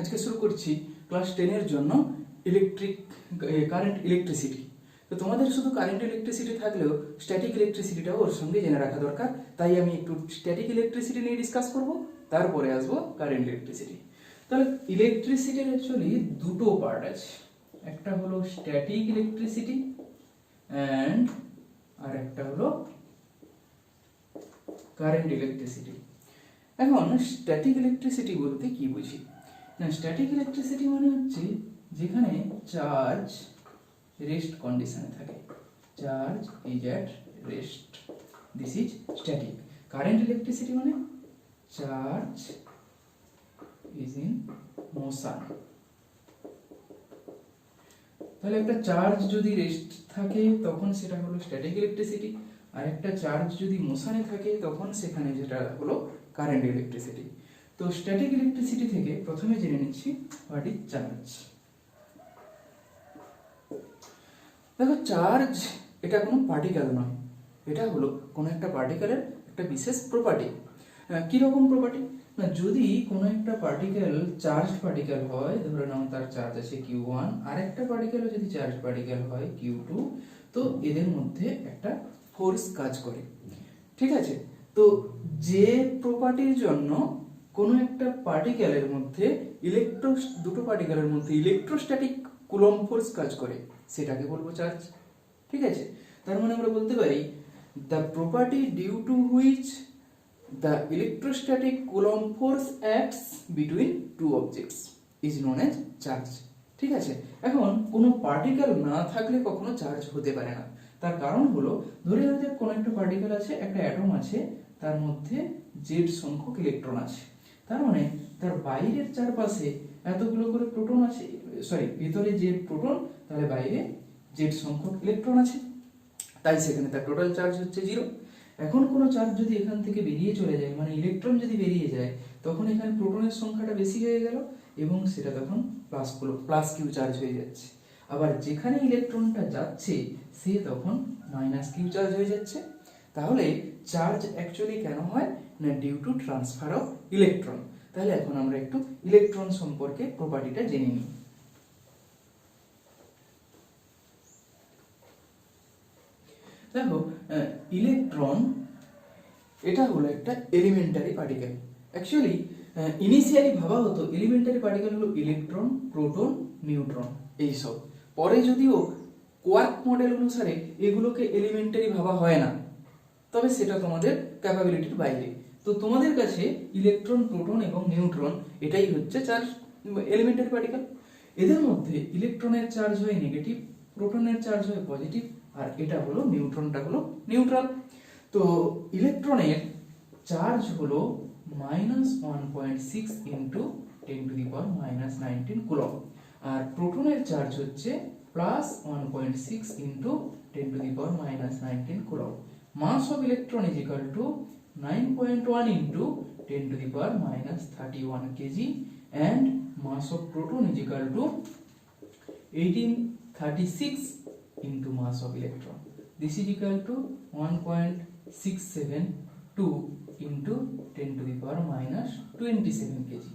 আজকে শুরু করছি ক্লাস 10 এর জন্য কারেন্ট ইলেকট্রিসিটি। তো তোমাদের শুধু কারেন্ট ইলেকট্রিসিটি থাকলেও স্ট্যাটিক ইলেকট্রিসিটিটাও ওর সঙ্গে জেনে রাখা দরকার। তাই আমি একটু স্ট্যাটিক ইলেকট্রিসিটি নিয়ে ডিসকাস করব, তারপরে আসবো কারেন্ট ইলেকট্রিসিটি। তাহলে ইলেকট্রিসিটির অ্যাকচুয়ালি দুটো পার্ট আছে, একটা হলো স্ট্যাটিক ইলেকট্রিসিটি অ্যান্ড আর একটা হলো কারেন্ট ইলেকট্রিসিটি। এখন স্ট্যাটিক ইলেকট্রিসিটি বলতে কি বুঝি না, স্ট্যাটিক ইলেকট্রিসিটি মানে হচ্ছে যেখানে চার্জ রেস্ট কন্ডিশনে থাকে, charge is at rest, this is static. Current electricity মানে চার্জ ইজ ইন মোশন। তাহলে একটা চার্জ যদি রেস্ট থাকে তখন সেটা হলো স্ট্যাটিক ইলেকট্রিসিটি, আর একটা চার্জ যদি মোশনে থাকে তখন সেখানে যেটা হলো কারেন্ট ইলেকট্রিসিটি। তো স্ট্যাটিক ইলেকট্রিসিটি থেকে প্রথমে জেনে নিচ্ছি হোয়াট ইজ চার্জ। দেখো, চার্জ এটা কোনো পার্টিকেল নয়, এটা হলো কোনো একটা পার্টিকেলের একটা বিশেষ প্রপার্টি। কিরকম প্রপার্টি না, যদি কোনো একটা পার্টিকেল চার্জ পার্টিকেল হয়, ধরে নাও তার চার্জ আছে Q1, আর একটা পার্টিকেলও যদি চার্জ পার্টিকেল হয় Q2, তো এদের মধ্যে একটা ফোর্স কাজ করে, ঠিক আছে। তো যে প্রপার্টির জন্য কোনো একটা পার্টিকেলের মধ্যে দুটো পার্টিকেলের মধ্যে ইলেকট্রোস্ট্যাটিক কুলম্ব ফোর্স কাজ করে, সেটাকে বলবো চার্জ, ঠিক আছে। তার মানে আমরা বলতে পারি the property due to which the electrostatic Coulomb force acts between two objects is known as charge, ঠিক আছে। এখন কোনো পার্টিকেল না থাকলে কখনো চার্জ হতে পারে না। তার কারণ হলো, ধরে নেওয়া যাক কোনো একটা পার্টিকেল আছে, একটা অ্যাটম আছে, তার মধ্যে জেড সংখ্যক ইলেকট্রন আছে, তার মানে তার বাইরের চারপাশে এতগুলো করে প্রোটন আছে, ভিতরে জেড প্রোটন, তাহলে বাইরে জেড সংখ্যক ইলেকট্রন আছে, তাই সেখানে তার টোটাল চার্জ হচ্ছে 0। এখন কোনো চার্জ যদি এখান থেকে বেরিয়ে চলে যায়, মানে ইলেকট্রন যদি বেরিয়ে যায়, তখন এখানে প্রোটনের সংখ্যাটা বেশি হয়ে গেল এবং সেটা তখন প্লাস কিউ চার্জ হয়ে যাচ্ছে। আবার যেখানে ইলেকট্রনটা যাচ্ছে সে তখন মাইনাস কিউ চার্জ হয়ে যাচ্ছে। তাহলে চার্জ অ্যাকচুয়ালি কেন হয় না, due to transfer of electron. তাহলে এখন আমরা একটু ইলেকট্রন সম্পর্কে প্রপার্টিটা জেনে নিই। দেখো, ইলেকট্রন এটা হলো একটা এলিমেন্টারি পার্টিকেল। অ্যাকচুয়ালি ইনিশিয়ালি ভাবা হতো এলিমেন্টারি পার্টিকেল হলো ইলেকট্রন, প্রোটন, নিউট্রন এইসব। পরে যদিও কোয়ার্ক মডেল অনুসারে এগুলোকে এলিমেন্টারি ভাবা হয় না, তবে সেটা তোমাদের ক্যাপাবিলিটির বাইরে। তো তোমাদের কাছে ইলেকট্রন, প্রোটন এবং নিউট্রন এটাই হচ্ছে চার্জ এলিমেন্টারি পার্টিকেল। এদের মধ্যে ইলেকট্রনের চার্জ হয় নেগেটিভ, প্রোটনের চার্জ হয় পজিটিভ, আর এটা হলো নিউট্রনটা হলো নিউট্রাল। তো ইলেকট্রনের চার্জ হলো -1.6 ইন্টু 10⁻⁻19 কুলম্ব, আর প্রোটনের চার্জ হচ্ছে +1.6 into 10⁻⁻19 coulomb. Mass of electron is equal to 9.1 into 10⁻31 kg, and mass of proton is equal to 1836 into mass of electron. This is equal to 1.672 into 10⁻27 kg,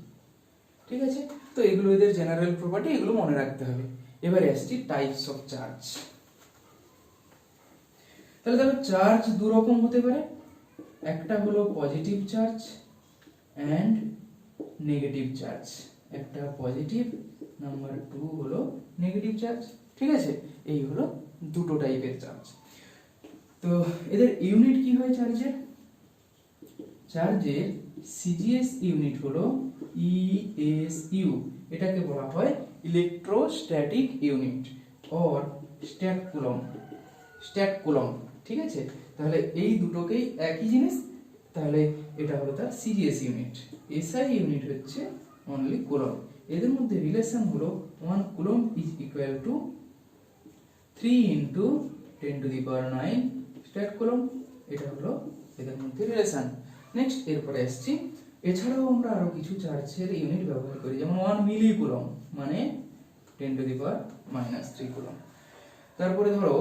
ঠিক আছে। তো এগুলো এদের general property, এগুলো মনে রাখতে হবে। এবারে আসছি টাইপস অফ চার্জ। তাহলে দেখো, চার্জ দু রকম হতে পারে, একটা হলো positive charge and negative charge. একটা পজিটিভ, নাম্বার 2 হলো নেগেটিভ চার্জ, ঠিক আছে। এই হলো দুটো টাইপের চার্জ। তো এদের ইউনিট কি হয় চার্জের? চার্জের সিজিএস ইউনিট হলো ইএসইউ, এটাকে বলা হয় electrostatic unit or stat coulomb, ঠিক আছে। তাহলে এই দুটোকেই একই জিনিস, তাহলে এটা হলো তার সিজিএস ইউনিট। এসআই ইউনিট হচ্ছে অনলি কুলম্ব। এদের মধ্যে রিলেশন হলো 1 coulomb is equal to 3 into 10⁹ stat coulomb, এটা হলো এদের মধ্যে রিলেশন। নেক্সট এরপরে আসছি, এছাড়াও আমরা আরো কিছু চার্জের ইউনিট ব্যবহার করি, যেমন 1 মিলি কুলম্ব মানে 10⁻³ কুলম্ব। তারপরে ধরো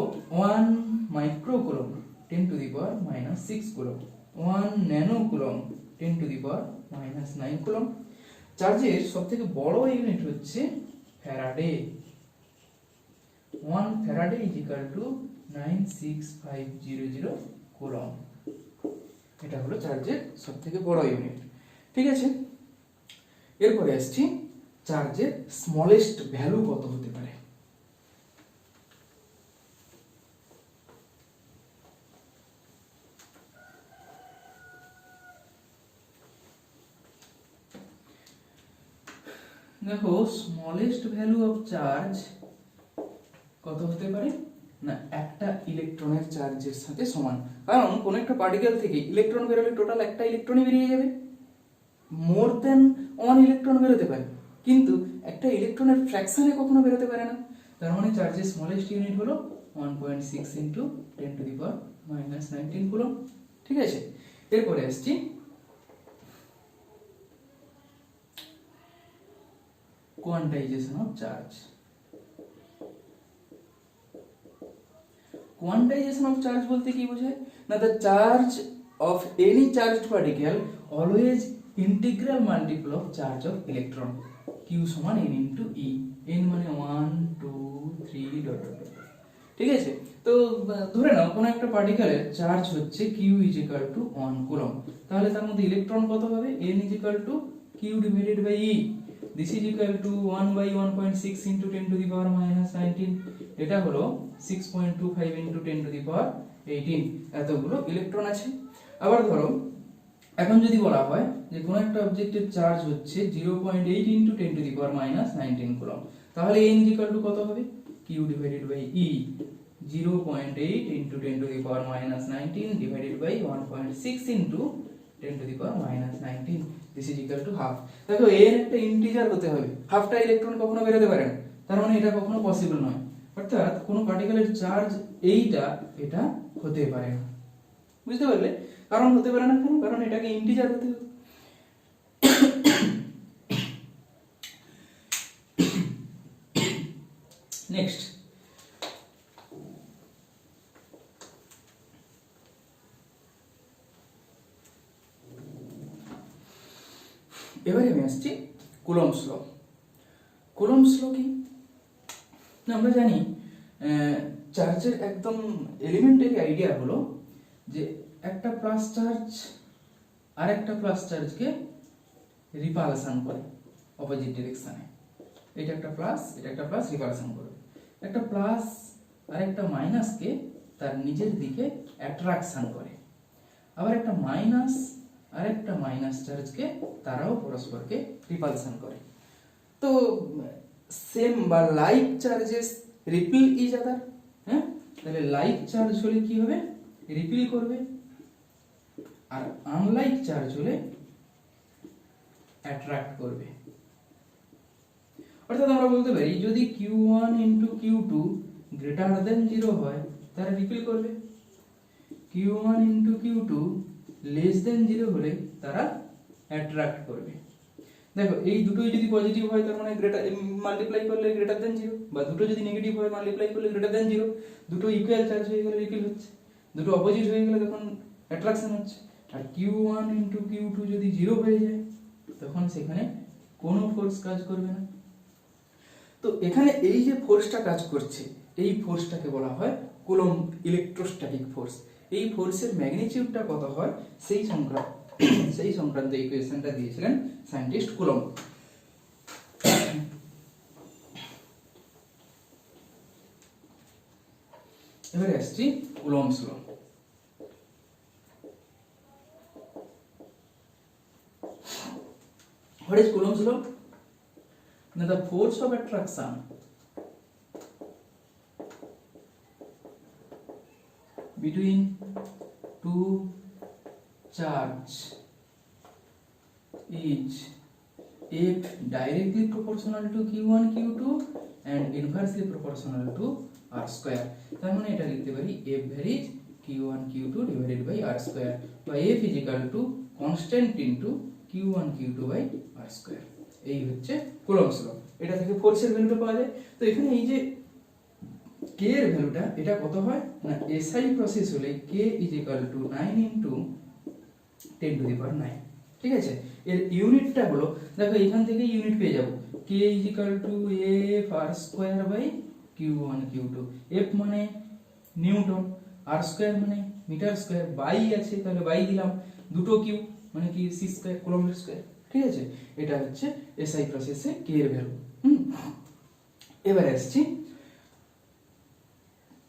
1 micro coulomb 10⁻⁻6 coulomb, 1 nano coulomb 10⁻⁹ coulomb. চার্জের সবথেকে বড় ইউনিট হচ্ছে Faraday. 1 Faraday is equal two 96500 coulomb. এটা হলো চার্জের সবথেকে বড় ইউনিট। ঠিক আছে, এরপরে আসছি চার্জের স্মলেস্ট ভ্যালু কত হতে পারে। দেখো স্মলেস্ট ভ্যালু অফ চার্জ কত হতে পারে না একটা ইলেকট্রনের চার্জের সাথে সমান। কারণ কোন একটা পার্টিকেল থেকে ইলেকট্রন বেরোলে টোটাল একটা ইলেকট্রনই বেরিয়ে যাবে, মোর দেন 1 ইলেকট্রন বেরোতে পারে, কিন্তু একটা ইলেকট্রনের ফ্র্যাকশনে কখনো বেরোতে পারে না। তার মানে চার্জের স্মলেস্ট ইউনিট হলো 1.6 × 10⁻⁻19 কুলম্ব। ঠিক আছে, এরপরে আসছি quantisation of charge. Quantisation of charge বলতে কি বোঝায় না the charge of any charged particle always integral multiple of charge of electron q সমান n ইনটু e। n মানে 1 2 3 ডট ডট। ঠিক আছে, তো ধরে নাও কোনো একটা পার্টিকেলের চার্জ হচ্ছে q is equal to 1 coulomb, তাহলে তার মধ্যে ইলেকট্রন কত হবে n is equal to q divided by e। This is equal to 1 by 1.6 into 10⁻⁻19। এটা হলো 6.25 into 10⁻18। এতগুলো ইলেকট্রন আছে। আবার ধরো এখন যদি বলা হয় যে কোন একটা অবজেক্টের চার্জ হচ্ছে 0.8 into 10⁻19 কুলম্ব, তাহলে n is equal to কত হবে q divided by e। 0.8 into 10⁻19 divided by 1.6 into 10⁻19। This is equal to half। দেখো n একটা ইন্টিজার হতে হবে, হাফটা ইলেকট্রন কখনো বেরোতে পারে না, তার মানে এটা কখনো পসিবল নয়। অর্থাৎ কোনো পার্টিকেলের চার্জ এইটা এটা হতে পারে না। বুঝতে পারলে কারণ হতে পারে না কেন? কারণ এটাকে ইন্টিজার হতে হবে। নেক্সট এবারে আমি আসছি কুলম্বস ল। কুলম্বস ল কি না আমরা জানি চার্জের একদম এলিমেন্টারি আইডিয়া হলো যে একটা প্লাস চার্জ আর একটা প্লাস চার্জকে রিপালশন করে অপোজিট ডিরেকশনে। এটা একটা প্লাস রিপালশন করে। একটা প্লাস আর একটা মাইনাসকে তার নিজের দিকে অ্যাট্রাকশন করে। আবার একটা মাইনাস আর একটা মাইনাস চার্জকে তারাও পরস্পরকে রিপালশন করে। তো সেম বা like charges repel each other. হ্যাঁ, তাহলে লাইক চার্জ হলে কি হবে রিপিল করবে, আর আনলাইক চার্জ হলে অ্যাট্রাক্ট করবে। অর্থাৎ আমরা বলতে পারি যদি q1 into q2 greater than 0 হয় তাহলে রিপিল করবে, q1 into q2 less than 0 হলে তারা অ্যাট্রাক্ট করবে। দেখো এই দুটোই যদি পজিটিভ হয় তার মানে গ্রেটার মাল্টিপ্লাই করলে গ্রেটার দেন 0, বা দুটো যদি নেগেটিভ হয় মাল্টিপ্লাই করলে গ্রেটার দেন 0। দুটো ইকুয়াল চার্জ হয়ে গেলে রিপিল হচ্ছে, দুটো অপোজিট হয়ে গেলে তখন অ্যাট্রাকশন হচ্ছে। আর q1 into q2 যদি 0 হয়ে যায় তখন সেখানে কোনো ফোর্স কাজ করবে না। তো এখানে এই যে ফোর্সটা কাজ করছে এই ফোর্সটাকে বলা হয় কুলম্ব ইলেকট্রোস্ট্যাটিক ফোর্স। এই ফোর্সের ম্যাগনিটিউডটা কত হয় সেই সংক্রান্ত ইকুয়েশনটা দিয়েছিলেন সায়েন্টিস্ট কুলম্ব। এবারে আসছি Coulomb's law. What is Coulomb's law? Now the force of attraction between two charge is F directly proportional to q1 q2 and inversely proportional to r square। তার মানে এটা লিখতে পারি F varies q1 q2 divided by r square, বা F is equal to constant into q1 q2 by r square। এই হচ্ছে Coulomb's law. এটা থেকে ফোর্সের ভ্যালুটা পাওয়া যায়। তো এখানে এই যে k এর ভ্যালুটা এটা কত হয় না SI প্রসেস হলে k is equal to 9 into 10⁻9। ঠিক আছে। এর ইউনিটটা হলো, দেখো এখান থেকে ইউনিট পেয়ে যাব, k f r square by q1 q2। f মানে নিউটন, r স্কয়ার মানে মিটার স্কয়ার, বাই আছে তাহলে বাই দিলাম, দুটো কিউ মানে কি c স্কয়ার কুলম্ব স্কয়ার। ঠিক আছে, এটা হচ্ছে এসআই প্রসেসে k এর ভ্যালু। এবার আসছি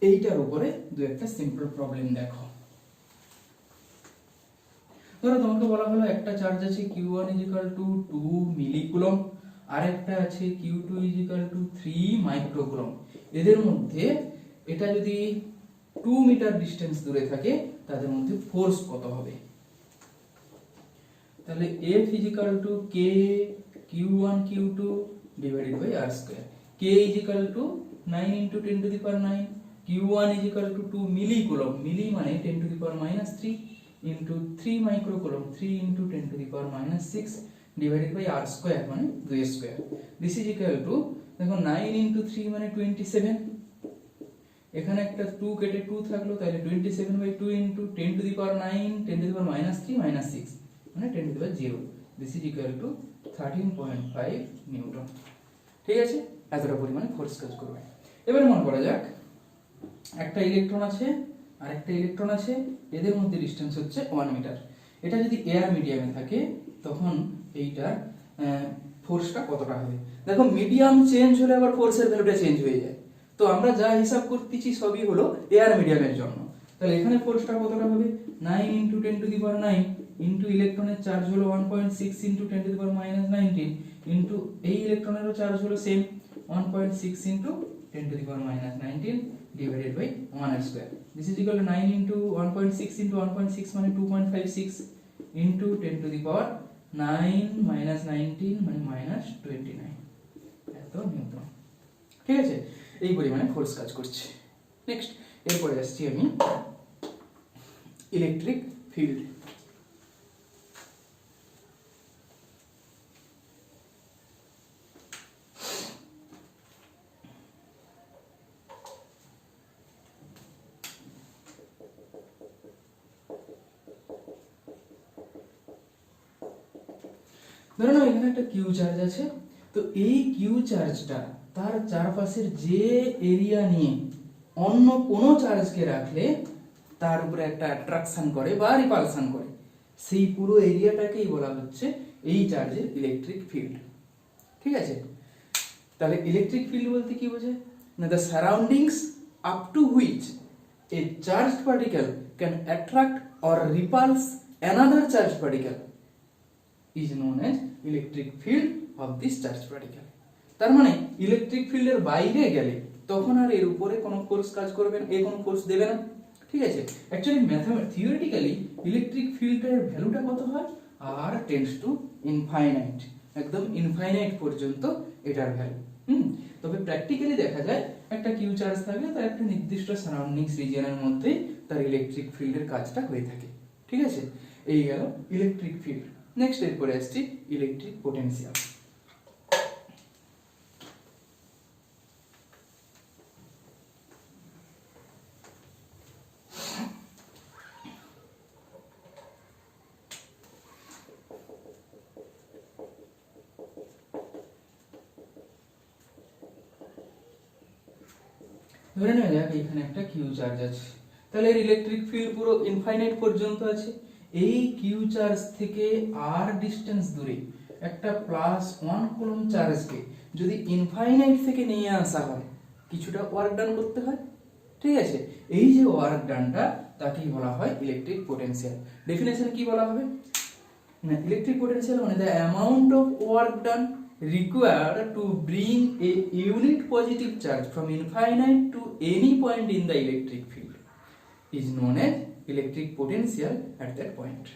এইটার উপরে দু একটা সিম্পল প্রবলেম দেখো। ধরো তোমাকে বলা হলো একটা চার্জ আছে q1 2 মিলি কুলম্ব, আর একটা আছে q2 3 মাইক্রো কুলম্ব। এদের মধ্যে এটা যদি 2 মিটার ডিসটেন্স দূরে থাকে তাদের মধ্যে ফোর্স কত হবে? তাহলে F k q1 q2 divided by r square, k 9 into 10 to the power 9, q1 2 milli coulomb, মিলি মানে 10 to the power -3 into 3 micro coulomb, 3 into 10 to the power -6 divided by r square মানে 2 square. this is equal to, দেখো 9 into 3 মানে 27, এখানে একটা 2 কেটে 2 থাকলো, তাহলে 27/2 into 10 to the power 9 10 to the power -3 -6 মানে 10 to the power 0। this is equal to 13.5 Newton. ঠিক আছে, এতটা পরিমাণে ফোর্স কাজ করবে। এবারে মনে করা যাক একটা ইলেকট্রন আছে আর একটা ইলেকট্রন আছে, এদের মধ্যে ডিসটেন্স হচ্ছে 1 মিটার। এটা যদি এয়ার মিডিয়ামে থাকে তখন এইটার ফোর্সটা কতটা হবে? দেখো মিডিয়াম চেঞ্জ হলে আবার ফোর্সের ভ্যালুটা চেঞ্জ হয়ে যায়, তো আমরা যা হিসাব করতেছি সবই হলো এয়ার মিডিয়ামের জন্য। তাহলে এখানে ফোর্সটা কতটা হবে? 9 into 10 to the power 9 into ইলেকট্রনের চার্জ হলো 1.6 into 10 to the power -19 into এই ইলেকট্রনেরও চার্জ হলো same 1.6 into 10 to the power -19 divided by 1 square। this is equal to 9 into 1.6 into 1.6 মানে 2.56 into 10 to the power 9 -19 মানে -29 এত নিউটন। ঠিক আছে, এই পরিমাণে ফোর্স কাজ করছে। নেক্সট এরপরে আসছি আমি ইলেকট্রিক ফিল্ড। ধরে নাও এখানে একটা কিউ চার্জ আছে, তো এই কিউ চার্জটা তার চারপাশের যে এরিয়া নিয়ে অন্য কোনো চার্জকে রাখলে তার উপরে একটা অ্যাট্রাকশন করে বা রিপালশন করে, সেই পুরো এরিয়াটাকেই বলা হচ্ছে এই চার্জের ইলেকট্রিক ফিল্ড। ঠিক আছে, তাহলে ইলেকট্রিক ফিল্ড বলতে কি বোঝায় না, the surroundings up to which a charged particle can attract or repulse another charged particle is known as electric field of this charged particle। তার মানে ইলেকট্রিক ফিল্ডের বাইরে গেলে তখন আর এর উপরে কোনো ফোর্স কাজ করবে না, কোনো ফোর্স দেবে না। ঠিক আছে, অ্যাকচুয়ালি থিওরিটিক্যালি ইলেকট্রিক ফিল্ডের ভ্যালুটা কত হয়? r টেন্ডস টু ইনফাইনাইট, একদম ইনফাইনাইট পর্যন্ত এটার ভ্যালু। তবে প্র্যাকটিক্যালি দেখা যায় একটা কিউ চার্জ থাকলে তার একটা নির্দিষ্ট সারাউন্ডিংস রিজিয়নের মধ্যে তার ইলেকট্রিক ফিল্ডের কাজটা হয়ে থাকে। ঠিক আছে, এই গেল ইলেকট্রিক ফিল্ড। নেক্সট এরপরে আসছি ইলেকট্রিক পোটেনশিয়াল। ধরে নেওয়া যাক এখানে একটা কিউ চার্জ আছে, তাহলে এর ইলেকট্রিক ফিল্ড পুরো ইনফাইনাইট পর্যন্ত আছে। এই কিউ চার্জ থেকে আর ডিসটেন্স দূরে একটা +1 কুলম্ব চার্জকে যদি ইনফাইনাইট থেকে নিয়ে আসা হয় কিছুটা ওয়ার্ক ডান করতে হয়। ঠিক আছে, এই যে ওয়ার্ক ডানটা তাকেই বলা হয় ইলেকট্রিক পোটেনশিয়াল। ডেফিনেশনে কি বলা হবে না, ইলেকট্রিক পোটেনশিয়াল মানে the amount of work done required to bring a unit positive charge from infinite to any point in the electric field is known as electric potential at that point।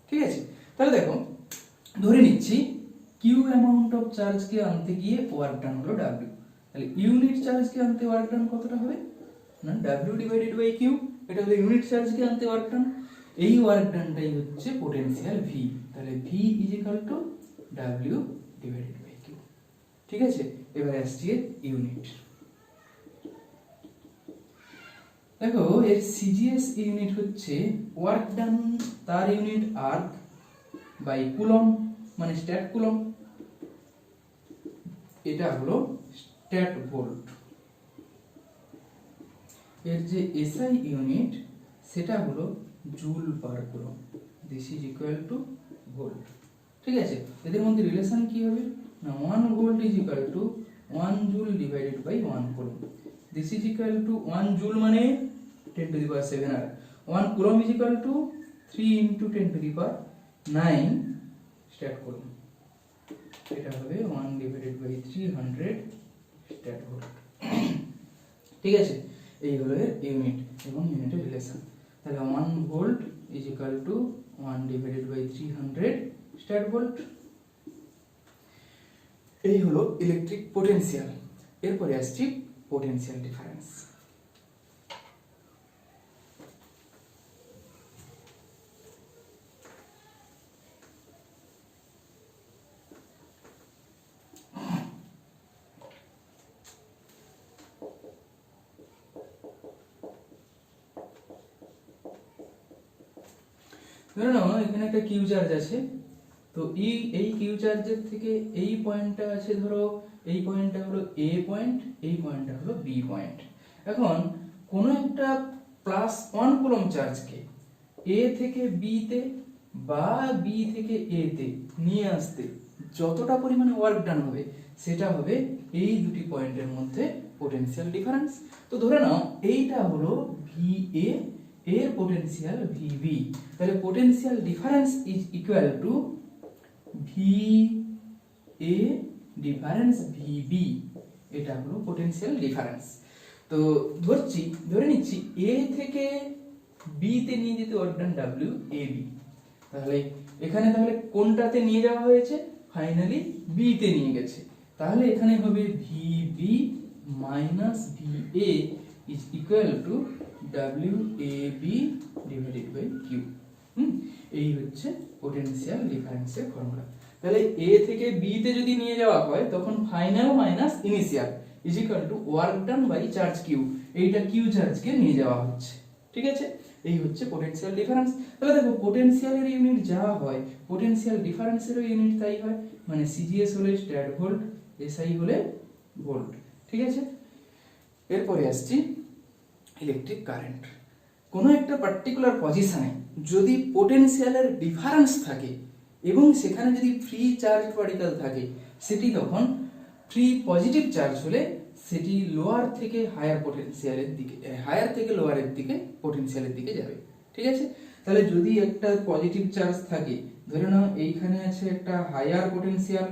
ঠিক আছে, তাহলে দেখো ধরে নিচ্ছি Q amount of চার্জকে আনতে গিয়ে work done হলো W, তাহলে ইউনিট চার্জকে আনতে ওয়ার্ক ডান কতটা হবে না W ডিভাইডেড বাই কিউ, এটা হলো ইউনিট চার্জকে আনতে ওয়ার্ক ডান। এই ওয়ার্ক ডানটাই হচ্ছে পোটেনশিয়াল V, তাহলে V is equal to W divided by Q. ঠিক আছে, এবার আসছি এর ইউনিট। দেখো এর সিজিএস ইউনিট হচ্ছে ওয়ার্ক ডান, তার ইউনিট আর্ক, বাই কুলম মানে স্ট্যাট কুলম, এটা হলো স্ট্যাট ভোল্ট। এর যে এসআই ইউনিট সেটা হলো joule per coulomb, this is equal to volt. ঠিক আছে, এদের মধ্যে রিলেশন কি হবে না 1 volt is equal to 1 joule divided by 1 coulomb, this is equal to 1 joule মানে 10 টু দি পাওয়ার 7 আর 1 coulomb is equal to 3 into 10 to the power 9 statcoulomb, এটা হবে 1 ডিভাইডেড বাই 300 স্ট্যাট ভোল্ট। ঠিক আছে, এই হলো এর ইউনিট এবং ইউনিটের রিলেশন। তাহলে 1 volt is equal to 1 divided by 300 statvolt. এই হলো ইলেকট্রিক পোটেনশিয়াল। এরপরে আসছি পোটেনশিয়াল ডিফারেন্স। ধরে নাও এখানে একটা কিউ চার্জ আছে, তো এই কিউ চার্জের থেকে এই পয়েন্টটা আছে, ধরো এই পয়েন্টটা হলো এ পয়েন্ট, এই পয়েন্টটা হলো বি পয়েন্ট। এখন কোন একটা +1 কুলম চার্জকে এ থেকে বি তে বা বি থেকে এ তে নিয়ে আসতে যতটা পরিমাণে ওয়ার্ক ডান হবে সেটা হবে এই দুটি পয়েন্টের মধ্যে পোটেনশিয়াল ডিফারেন্স। তো ধরে নাও এইটা হলো ভি এ, এর পোটেনশিয়াল ভিবি, তাহলে potential difference is equal to V a difference VB, এটা হলো পোটেনশিয়াল ডিফারেন্স। তো ধরে নিচ্ছি এ থেকে বি তে নিয়ে যেতে work done W A B, তাহলে এখানে তাহলে কোনটাতে নিয়ে যাওয়া হয়েছে, ফাইনালি বি তে নিয়ে গেছে, তাহলে এখানে হবে VB minus VA is equal to WAB divided by Q. এই হচ্ছে পোটেনশিয়াল ডিফারেন্সের ফর্মুলা। তাহলে এ থেকে বি তে যদি নিয়ে যাওয়া হয় তখন final minus initial is equal to work done by charge Q, এইটা কিউ চার্জকে নিয়ে যাওয়া হচ্ছে। ঠিক আছে, এই হচ্ছে পোটেনশিয়াল ডিফারেন্স। তাহলে দেখো পোটেনশিয়ালের ইউনিট যা হয় পোটেনশিয়াল ডিফারেন্সেরও ইউনিট তাই হয়, মানে সিজিএস হলে স্ট্যাট ভোল্ট, এসআই হলে ভোল্ট। ঠিক আছে, এরপরে আসছি ইলেকট্রিক কারেন্ট। কোনো একটা পার্টিকুলার পজিশনে যদি পোটেনশিয়ালের ডিফারেন্স থাকে এবং সেখানে যদি ফ্রি চার্জ পার্টিকেল থাকে, সেটি তখন ফ্রি পজিটিভ চার্জ হলে সেটি লোয়ার থেকে হায়ার পোটেনশিয়ালের দিকে, হায়ার থেকে লোয়ারের দিকে পোটেনশিয়ালের দিকে যাবে। ঠিক আছে, তাহলে যদি একটা পজিটিভ চার্জ থাকে, ধরে নাও এইখানে আছে একটা হায়ার পোটেনশিয়াল,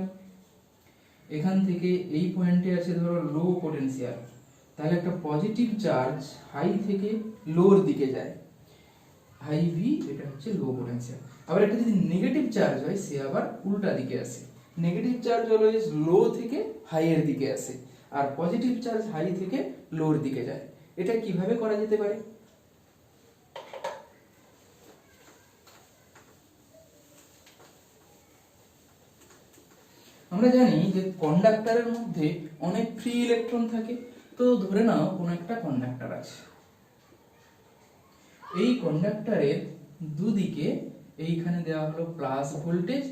এখান থেকে এই পয়েন্টে আছে ধরো লো পোটেনশিয়াল, তাহলে একটা পজিটিভ চার্জ হাই থেকে লোর দিকে যায়, হাই ভি, এটা হচ্ছে লো পোটেনশিয়াল। আবার একটা যদি নেগেটিভ চার্জ হয় সে আবার উল্টা দিকে আসে, নেগেটিভ চার্জ অলওয়েজ লো থেকে হাই এর দিকে আসে আর পজিটিভ চার্জ হাই থেকে লোর দিকে যায়। এটা কিভাবে করা যেতে পারে? আমরা জানি যে কন্ডাক্টরের মধ্যে অনেক ফ্রি ইলেকট্রন থাকে। তো ধরে নাও কোন একটা কন্ডাক্টর আছে, এই কন্ডাক্টরের দুদিকে এইখানে দেওয়া হলো প্লাস ভোল্টেজ,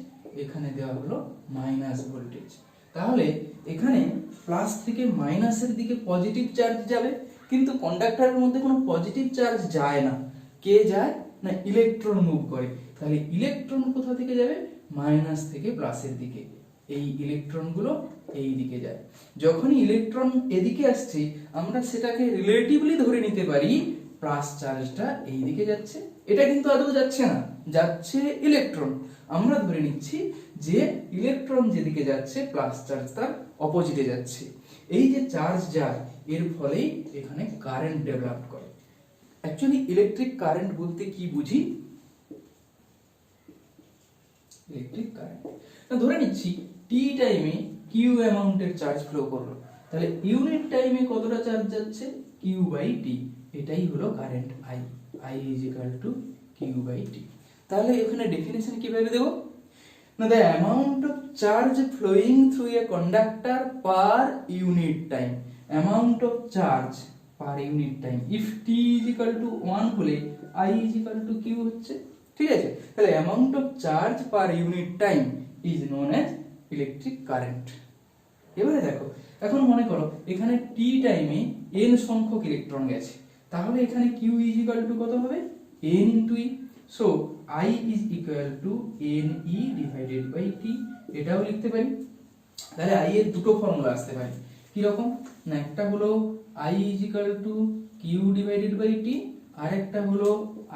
এখানে দেওয়া হলো মাইনাস ভোল্টেজ। তাহলে এখানে প্লাস থেকে মাইনাসের দিকে পজিটিভ চার্জ যাবে, কিন্তু কন্ডাক্টরের মধ্যে কোনো পজিটিভ চার্জ যায় না। কে যায় না, ইলেকট্রন মুভ করে। তাহলে ইলেকট্রন কোথা থেকে যাবে, মাইনাস থেকে প্লাসের দিকে, এই ইলেকট্রনগুলো এই দিকে যায়। যখনই ইলেকট্রন এদিকে আসছে আমরা সেটাকে রিলেটিভলি ধরে নিতে পারি প্লাস চার্জটা এই দিকে যাচ্ছে, এটা কিন্তু আদৌ যাচ্ছে না, যাচ্ছে ইলেকট্রন। আমরা ধরে নিচ্ছি যে ইলেকট্রন যেদিকে যাচ্ছে প্লাস চার্জ তার অপোজিটে যাচ্ছে। এই যে চার্জ যায় এর ফলেই এখানে কারেন্ট ডেভেলপ করে। অ্যাকচুয়ালি ইলেকট্রিক কারেন্ট বলতে কি বুঝি, ইলেকট্রিক কারেন্ট ধরে নিচ্ছি টি টাইমে কিউ অ্যামাউন্টের চার্জ ফ্লো করলো, তাহলে ইউনিট টাইমে কতটা চার্জ যাচ্ছে, কিউ বাই টি, এটাই হলো current I, I is equal to Q by T. তাহলে এখানে ডেফিনেশন কিভাবে দেব না, the amount of charge flowing through a conductor per unit time, amount of charge per unit time, if T is equal to 1 হলে I is equal to Q হচ্ছে, ঠিক আছে, তাহলে amount of charge per unit time is known as electric current. এবারে দেখো, এখন মনে করো এখানে টি টাইমে n সংখ্যক ইলেকট্রন গেছে, তাহলে এখানে q ইজ ইকুয়াল টু কত হবে, n into e। So i is equal to n e divided by t, এটাও লিখতে পারি। তাহলে i এর দুটো ফর্মুলা আসতে পারে, কি রকম না, একটা হলো i is equal to q divided by t, আর একটা হলো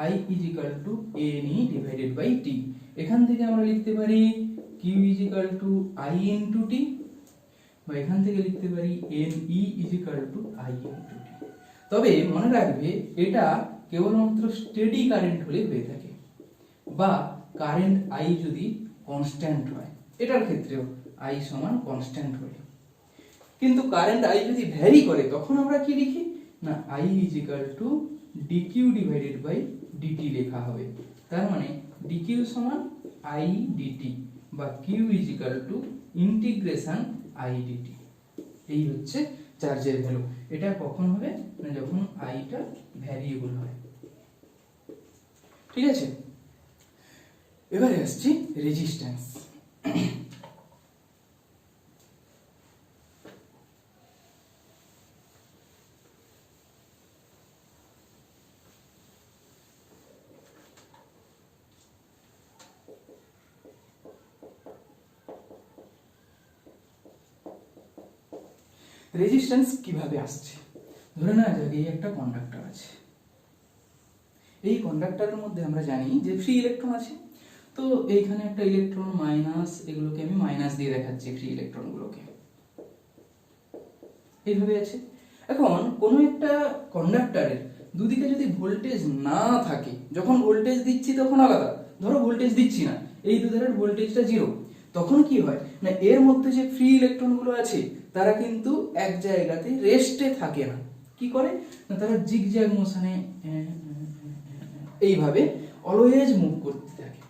i is equal to n e divided by t। এখান থেকে আমরা লিখতে পারি q is equal to i into t, বা এখান থেকে লিখতে পারি n e is equal to i into t। তবে মনে রাখবে এটা কেবলমাত্র স্টেডি কারেন্ট হলে হয়ে থাকে, বা কারেন্ট i যদি কনস্ট্যান্ট হয়, এটার ক্ষেত্রেও i সমান কনস্ট্যান্ট হলে। কিন্তু কারেন্ট i যদি ভ্যারি করে তখন আমরা কি লিখি না, i is equal to dq divided by dt লেখা হবে। তার মানে dq সমান i dt, বা q is equal two integration i dt। এই হচ্ছে চার্জের ভ্যালু। এটা কখন হবে না, যখন i টা ভ্যারিয়েবল হয়। ঠিক আছে, এবারে আসছি রেজিস্ট্যান্স। রেজিস্ট্যান্স কিভাবে আসছে, ধরে নেওয়া যাক এই একটা কন্ডাক্টর আছে, এই কন্ডাক্টরের মধ্যে আমরা জানি যে ফ্রি ইলেকট্রন আছে, তো এইখানে একটা ইলেকট্রন মাইনাস, এগুলোকে আমি মাইনাস দিয়ে দেখাচ্ছি ফ্রি ইলেকট্রনগুলোকে, এইভাবে আছে। এখন কোনো একটা কন্ডাক্টরের দুদিকে যদি ভোল্টেজ না থাকে, যখন ভোল্টেজ দিচ্ছি তখন আলাদা, ধরো ভোল্টেজ দিচ্ছি না, এই দুধারের ভোল্টেজটা জিরো, তখন কি হয় না, এর মধ্যে যে ফ্রি ইলেকট্রনগুলো আছে তারা কিন্তু এক জায়গাতে রেস্টে থাকে না, কি করে না, তারা জিগজ্যাগ মোশনে এইভাবে অলওয়েজ মুভ করতে থাকে।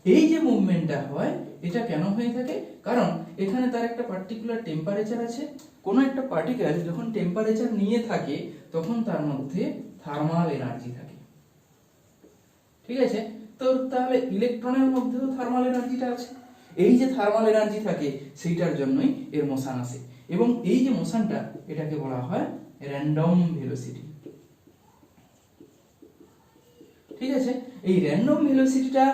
এই যে মুভমেন্টটা হয় এটা কেন হয়ে থাকে, কারণ এখানে তার একটা পার্টিকুলার টেম্পারেচার আছে। কোনো একটা পার্টিকেল যখন টেম্পারেচার নিয়ে থাকে তখন তার মধ্যে থার্মাল এনার্জি থাকে। ঠিক আছে, তো তাহলে ইলেকট্রনের মধ্যেও থার্মাল এনার্জিটা আছে। এই যে থার্মাল এনার্জি থাকে সেইটার জন্যই এর মোশন আসে, এবং এই যে মোশনটা এটাকে বলা হয় র্যান্ডম ভেলোসিটি। ঠিক আছে, এই র্যান্ডম ভেলোসিটিটা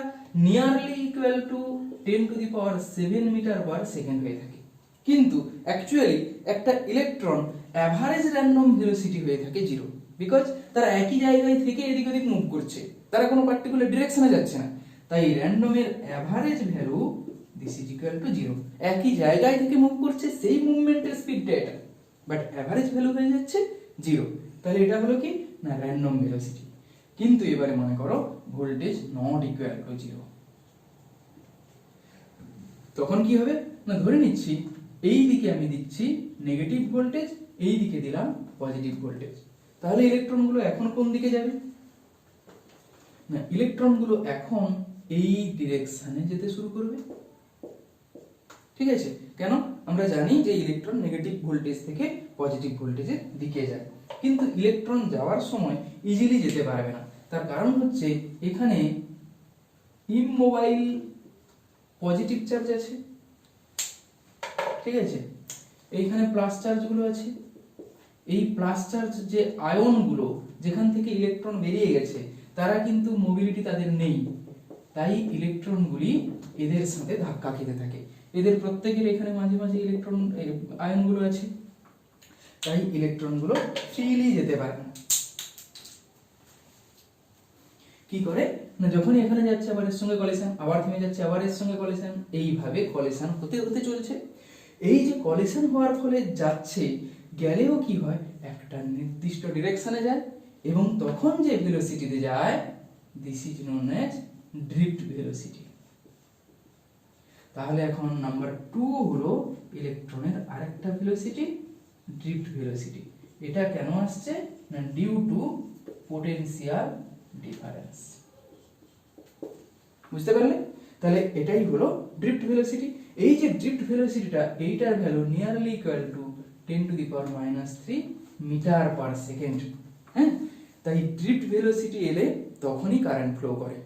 nearly equal to 10⁷ metre per second হয়ে থাকে, কিন্তু অ্যাকচুয়ালি একটা ইলেকট্রন অ্যাভারেজ র্যান্ডম ভেলোসিটি হয়ে থাকে জিরো, বিকজ তারা একই জায়গায় থেকে এদিক ওদিক মুভ করছে, তারা কোনো পার্টিকুলার ডিরেকশনে যাচ্ছে না। তাই র্যান্ডমের average value this is equal to zero, একই জায়গায় থেকে মুভ করছে, সেই মুভমেন্টের স্পিডটা এটা, বাট অ্যাভারেজ ভ্যালু হয়ে যাচ্ছে জিরো। তাহলে এটা হলো কি না, র্যান্ডম ভেলোসিটি। কিন্তু এবারে মনে করো voltage not equal to zero, তখন কি হবে না, ধরে নিচ্ছি এই দিকে আমি দিচ্ছি নেগেটিভ ভোল্টেজ, এই দিকে দিলাম পজিটিভ ভোল্টেজ, তাহলে ইলেকট্রনগুলো এখন কোন দিকে যাবে না, ইলেকট্রনগুলো এখন এই ডিরেকশনে যেতে শুরু করবে। ঠিক আছে, কেন, আমরা জানি যে ইলেকট্রন নেগেটিভ ভোল্টেজ থেকে পজিটিভ ভোল্টেজের দিকে যায়, কিন্তু ইলেকট্রন যাওয়ার সময় ইজিলি যেতে পারবে না। তার কারণ হচ্ছে এখানে ইমমোবাইল পজিটিভ চার্জ আছে, ঠিক আছে, এইখানে প্লাস চার্জগুলো আছে। এই প্লাস চার্জ যে আয়নগুলো যেখান থেকে ইলেকট্রন বেরিয়ে গেছে তারা কিন্তু মোবিলিটি তাদের নেই, তাই ইলেকট্রনগুলি এদের সাথে ধাক্কা খেতে থাকে। এদের প্রত্যেকের এখানে মাঝে মাঝে ইলেকট্রন আয়নগুলো আছে, তাই ইলেকট্রনগুলো ফ্রিলি যেতে পারে না। কি করে না, যখনই এখানে যাচ্ছে আবার এর সঙ্গে কলিশন, আবার থেমে যাচ্ছে, আবার এর সঙ্গে কলিশন, এইভাবে কলিশন হতে হতে চলছে। এই যে কলিশন হওয়ার ফলে যাচ্ছে, গেলেও কি হয়, একটা নির্দিষ্ট ডিরেকশনে যায়, এবং তখন যে ভেলোসিটিতে যায় this is known as drift velocity. তাহলে এখন নাম্বার 2 হলো ইলেকট্রনের আরেকটা ভেলোসিটি, ড্রিফট ভেলোসিটি। এটা কেন আসছে না, ডিউ টু পোটেনশিয়াল ডিফারেন্স। বুঝতে পারলে, তাহলে এটাই হলো ড্রিফট ভেলোসিটি। এই যে ড্রিফট ভেলোসিটিটা, এইটার value nearly equal to 10⁻³ metre per second. হ্যাঁ, তাই ড্রিফট ভেলোসিটি এলে তখনই কারেন্ট ফ্লো করে,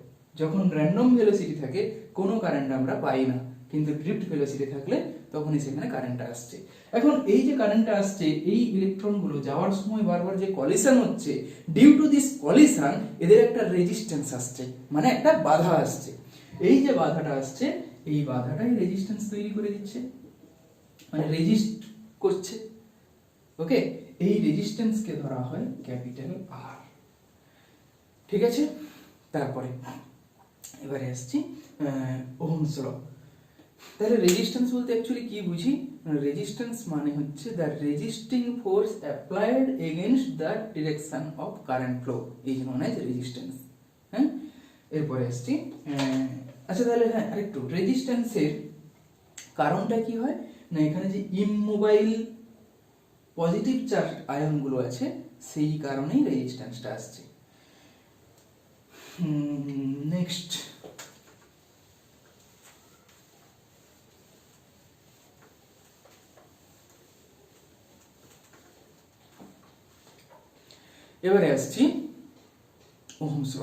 যখন র্যান্ডম ভেলোসিটি থাকে কোনো কারেন্ট আমরা পাই না, কিন্তু ড্রিফট ভেলোসিটি থাকলে তখনই সেখানে কারেন্টটা আসছে। এখন এই যে কারেন্টটা আসছে, এই ইলেকট্রনগুলো যাওয়ার সময় বারবার যে কলিশন হচ্ছে, ডিউ টু দিস কলিশন এদের একটা রেজিস্ট্যান্স আসছে, মানে একটা বাধা আসছে। এই যে বাধাটা আসছে, এই বাধাটাই রেজিস্ট্যান্স তৈরি করে দিচ্ছে, মানে রেজিস্ট করছে। ওকে, এই রেজিস্ট্যান্সকে ধরা হয় ক্যাপিটাল আর। ঠিক আছে, তারপরে এবারে আসছি ওহমস ল। তাহলে রেজিস্ট্যান্স বলতে অ্যাকচুয়ালি কি বুঝি? রেজিস্ট্যান্স মানে হচ্ছে the resisting force applied against the direction of current flow, is known as resistance. হ্যাঁ, এরপরে আসছি আচ্ছা তাহলে হ্যাঁ আরেকটু রেজিস্ট্যান্সের কারণটা কি হয় না, এখানে যে ইমমোবাইল পজিটিভ চার্জ আয়নগুলো আছে সেই কারণেই রেজিস্ট্যান্সটা আসছে। নেক্সট এবারে আসছি ওহমস ল।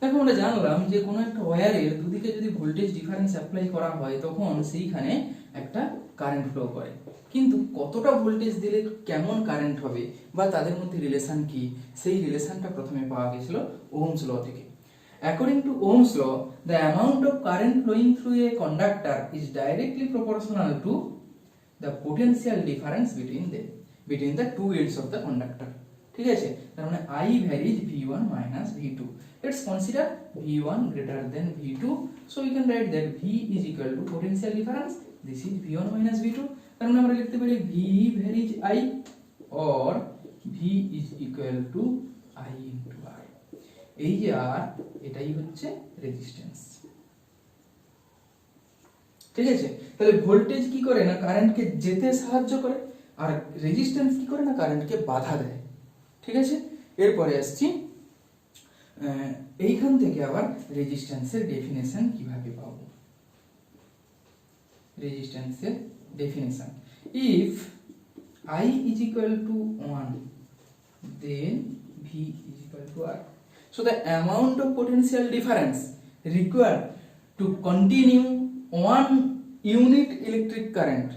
দেখো আমরা জানলাম যে কোনো একটা ওয়্যারের দুদিকে যদি ভোল্টেজ ডিফারেন্স অ্যাপ্লাই করা হয় তখন সেইখানে একটা কারেন্ট ফ্লো করে, কিন্তু কতটা ভোল্টেজ দিলে কেমন কারেন্ট হবে বা তাদের মধ্যে রিলেশন কি, সেই রিলেশনটা প্রথমে পাওয়া গেছিল ওহমস ল থেকে। According to Ohm's law, the amount of current flowing through a conductor is directly proportional to the potential difference between the two ends of the conductor. ঠিক আছে, তার মানে I varies V1 minus V2. Let's consider V1 greater than V2. So we can write that V is equal to potential difference. This is V1 minus V2. তার মানে আমরা লিখতে পারি V varies I or V is equal to I into R. এই যে আর এটাই হচ্ছে resistance. ঠিক আছে, তাহলে ভোল্টেজ কি করে না কারেন্টকে যেতে সাহায্য করে, আর রেজিস্ট্যান্স কি করে না কারেন্টকে বাধা দেয়। ঠিক আছে, এরপরে আসছি এইখান থেকে আবার রেজিস্ট্যান্সের ডেফিনেশন কিভাবে পাবো। রেজিস্ট্যান্সের definition, if I is equal to 1 then V is equal to R. So the amount of potential difference required to continue one unit electric current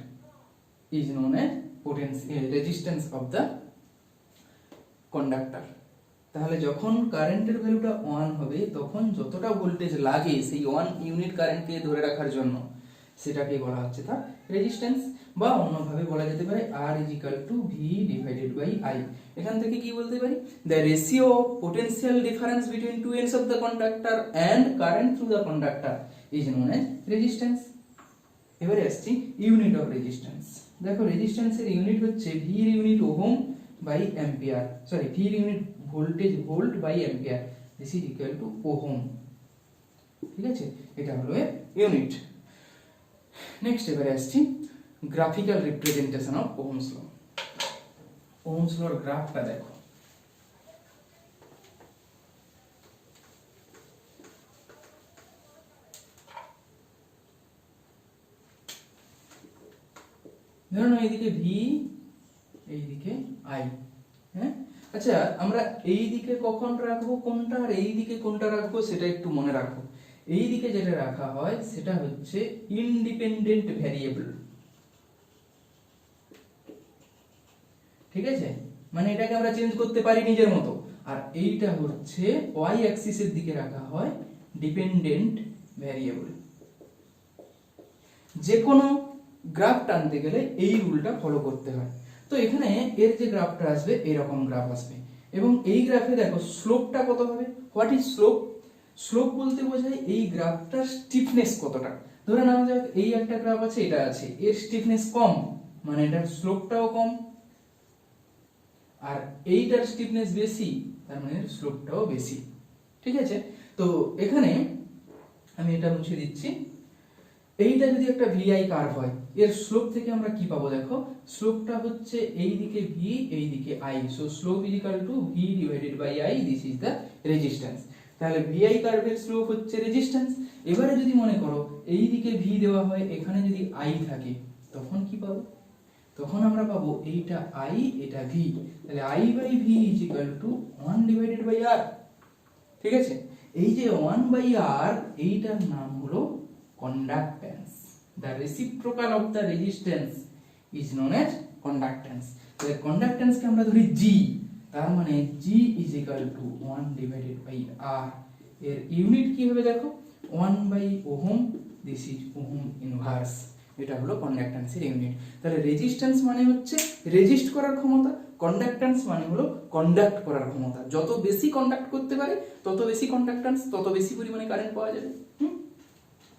is known as resistance of the conductor. তাহলে যখন কারেন্টের ভ্যালুটা 1 হবে তখন যতটা voltage লাগে সেই 1 unit কারেন্টকে ধরে রাখার জন্য সেটাকে বলা হচ্ছে তার রেজিস্ট্যান্স, বা অন্যভাবে বলা যেতে পারে R is equal to V divided by I। এখান থেকে কি বলতে পারি, the ratio of potential difference between two ends of the conductor and current through the conductor is known as resistance। এবারে আসছি ইউনিট অফ রেজিস্ট্যান্স। দেখো রেজিস্ট্যান্সের unit হচ্ছে V এর unit ohm by ampere, sorry V এর unit voltage volt by ampere, this is equal to ohm. ঠিক আছে, এটা হলো এর ইউনিট। নেক্সট এবারে আসছি graphical representation of ohm's law. Ohm's লর গ্রাফটা দেখো, ধরুন এইদিকে V এইদিকে I। হ্যাঁ, আচ্ছা আমরা এই দিকে কখন রাখবো কোনটা আর এই দিকে কোনটা রাখবো সেটা একটু মনে রাখো। এই দিকে যেটা রাখা হয় সেটা হচ্ছে ইন্ডিপেন্ডেন্ট ভ্যারিয়েবল। ঠিক আছে, মানে এটাকে আমরা চেঞ্জ করতে পারি নিজের মতো, আর এইটা হচ্ছে ওয়াই অ্যাক্সিসের দিকে রাখা হয় ডিপেন্ডেন্ট ভ্যারিয়েবল। যে কোনো গ্রাফ টানতে গেলে এই রুলটা ফলো করতে হয়। তো এখানে এর যে গ্রাফটা আসবে এরকম গ্রাফ আসবে, এবং এই গ্রাফে দেখো স্লোপটা কত হবে। What is slope? স্লোপ বলতে বোঝায় এই গ্রাফটার স্টিফনেস কতটা। ধরে নাও যাক এই একটা গ্রাফ আছে, এটা আছে, এর স্টিফনেস কম মানে এটার স্লোপটাও কম, আর এইটার স্টিফনেস বেশি তার মানে এর স্লোপটাও বেশি। ঠিক আছে, তো এখানে আমি এটা মুছে দিচ্ছি। এইটা যদি একটা ভিআই কার্ভ হয়, এর স্লোপ থেকে আমরা কি পাবো দেখো, স্লোপটা হচ্ছে এই দিকে ভি এই দিকে I, so slope is equal to V divided by I, this is the resistance. তাহলে ভিআই কার্ভের স্লোপ হচ্ছে রেজিস্ট্যান্স। এবারে যদি মনে করো এই দিকে ভি দেওয়া হয়, এখানে যদি আই থাকে তখন কি পাবো, তখন আমরা পাবো এইটা I, এটা V, তাহলে I/V is equal two 1/R। ঠিক আছে, এই যে 1/R এইটার নাম হলো conductance. The reciprocal of the resistance is known as conductance. তাহলে কন্ডাক্ট্যান্সকে আমরা ধরি G, তার মানে G is equal two 1/R। এর ইউনিট কি হবে দেখো, 1/ওহম, দিস ইজ ওহম ইনভার্স। এটা হলো কন্ডাক্ট্যান্সের ইউনিট। তাহলে রেজিস্ট্যান্স মানে হচ্ছে রেজিস্ট করার ক্ষমতা, কন্ডাক্ট্যান্স মানে হলো কন্ডাক্ট করার ক্ষমতা। যত বেশি কন্ডাক্ট করতে পারে তত বেশি কন্ডাক্ট্যান্স, তত বেশি পরিমাণে কারেন্ট পাওয়া যাবে।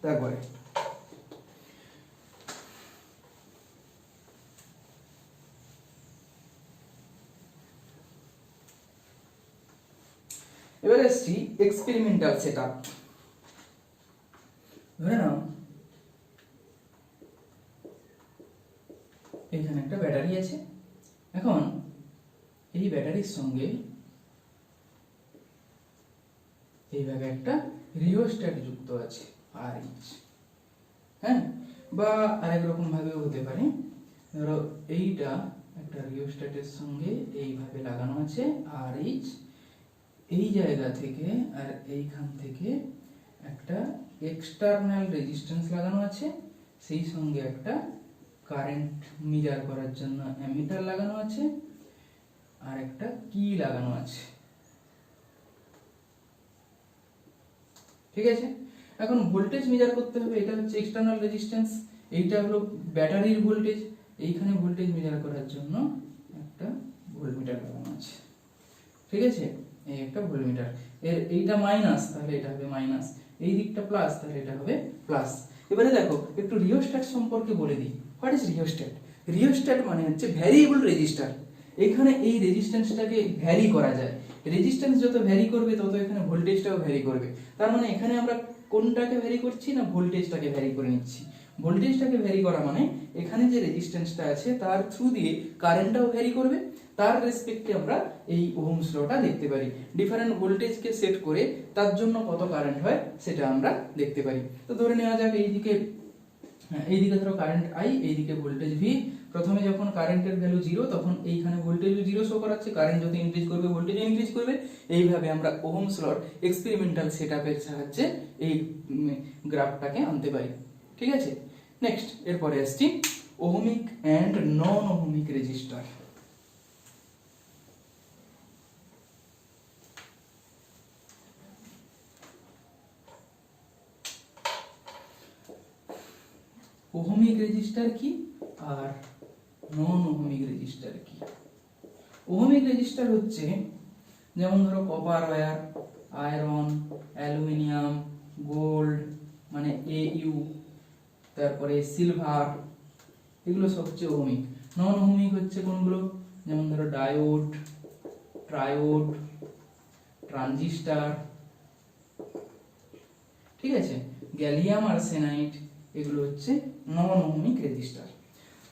তারপরে এবার আসছি এক্সপেরিমেন্টাল সেটআপ। ধরে নাও এখানে একটা ব্যাটারি আছে, এখন এই ব্যাটারির সঙ্গে এইভাবে একটা রিওস্ট্যাট যুক্ত আছে RH, হ্যাঁ, বা আরেক রকম ভাবেও হতে পারে। ধরো এইটা একটা রিওস্ট্যাটের সঙ্গে এইভাবে লাগানো আছে RH, এই জায়গা থেকে আর এইখান থেকে একটা এক্সটার্নাল রেজিস্ট্যান্স লাগানো আছে, সেই সঙ্গে একটা কারেন্ট মেজার করার জন্য অ্যামিটার লাগানো আছে, আর একটা কি লাগানো আছে। ঠিক আছে, এখন ভোল্টেজ মেজার করতে হবে। এটা হচ্ছে এক্সটার্নাল রেজিস্ট্যান্স, এইটা হলো ব্যাটারির ভোল্টেজ। এইখানে ভোল্টেজ মেজার করার জন্য একটা ভোল্টমিটার লাগানো আছে। ঠিক আছে, এই একটা ভোল্টমিটার। এর এইটা মাইনাস, তাহলে এটা হবে মাইনাস, এই দিকটা প্লাস, তাহলে এটা হবে প্লাস। এবারে দেখো একটু রিওস্ট্যাট সম্পর্কে বলে দিই। What is rheostat? রিওস্ট্যাট মানে হচ্ছে ভ্যারিয়েবল রেজিস্টার। এখানে এই রেজিস্ট্যান্সটাকে ভ্যারি করা যায়। রেজিস্ট্যান্স যত ভ্যারি করবে তত এখানে ভোল্টেজটাও ভ্যারি করবে। তার মানে এখানে আমরা কোনটাকে ভ্যারি করছি না, ভোল্টেজটাকে ভ্যারি করে নিচ্ছি। ভোল্টেজটাকে ভ্যারি করা মানে এখানে যে রেজিস্ট্যান্সটা আছে তার থ্রু দিয়ে কারেন্টটাও ভ্যারি করবে। তার রেসপেক্টে আমরা এই ওহমস লটা দেখতে পারি। ডিফারেন্ট ভোল্টেজকে সেট করে তার জন্য কত কারেন্ট হয় সেটা আমরা দেখতে পারি। তো ধরে নেওয়া যাক এইদিকে ধরো কারেন্ট I, এইদিকে ভোল্টেজ V। প্রথমে যখন কারেন্টের ভ্যালু 0 তখন এইখানে ভোল্টেজও 0 শো করাচ্ছে, কারেন্ট যত ইনক্রিজ করবে ভোল্টেজ ইনক্রিজ করবে। এইভাবে আমরা ওহমস লর এক্সপেরিমেন্টাল সেটআপের সাহায্যে এই গ্রাফটাকে আনতে পারি। ঠিক আছে, নেক্সট এরপরে আসছি ohmic and non ohmic resistor. Ohmic resistor কি আর নন ওহমিক রেজিস্টার কি? ওহমিক রেজিস্টার হচ্ছে যেমন ধরো copper wire, iron, aluminium, gold মানে AU, তারপরে সিলভার, এগুলো সব হচ্ছে ওহমিক। নন ওহমিক হচ্ছে কোনগুলো? যেমন ধরো ডায়োড, ট্রায়োড, ট্রানজিস্টার, ঠিক আছে, গ্যালিয়াম আর্সেনাইড, এগুলো হচ্ছে নন ওহমিক রেজিস্টার।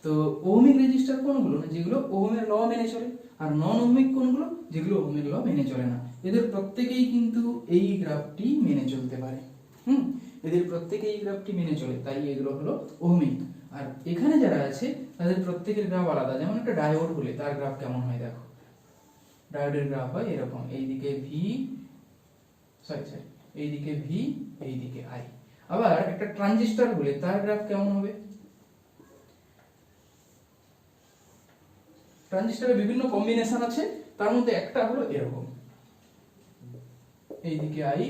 তো ওহমিক রেজিস্টার কোনগুলো না, যেগুলো ওহমের ল মেনে চলে। আর নন ওহমিক কোনগুলো? যেগুলো ওহমের ল মেনে চলে না। এদের প্রত্যেকেই কিন্তু এই গ্রাফটি মেনে চলতে পারে। এদের প্রত্যেকেই এই গ্রাফটি মেনে চলে, তাই এগুলো হলো ওহমিক। আর এখানে যারা আছে তাদের প্রত্যেকের গ্রাফ আলাদা। যেমন একটা ডায়োড হলে তার গ্রাফ কেমন হয় দেখো, ডায়োডের গ্রাফ হয় এরকম, এইদিকে এইদিকে V, এইদিকে I। আবার একটা ট্রানজিস্টর হলে তার গ্রাফ কেমন হবে? ট্রানজিস্টরের বিভিন্ন কম্বিনেশন আছে, তার মধ্যে একটা হলো এরকম, এইদিকে I,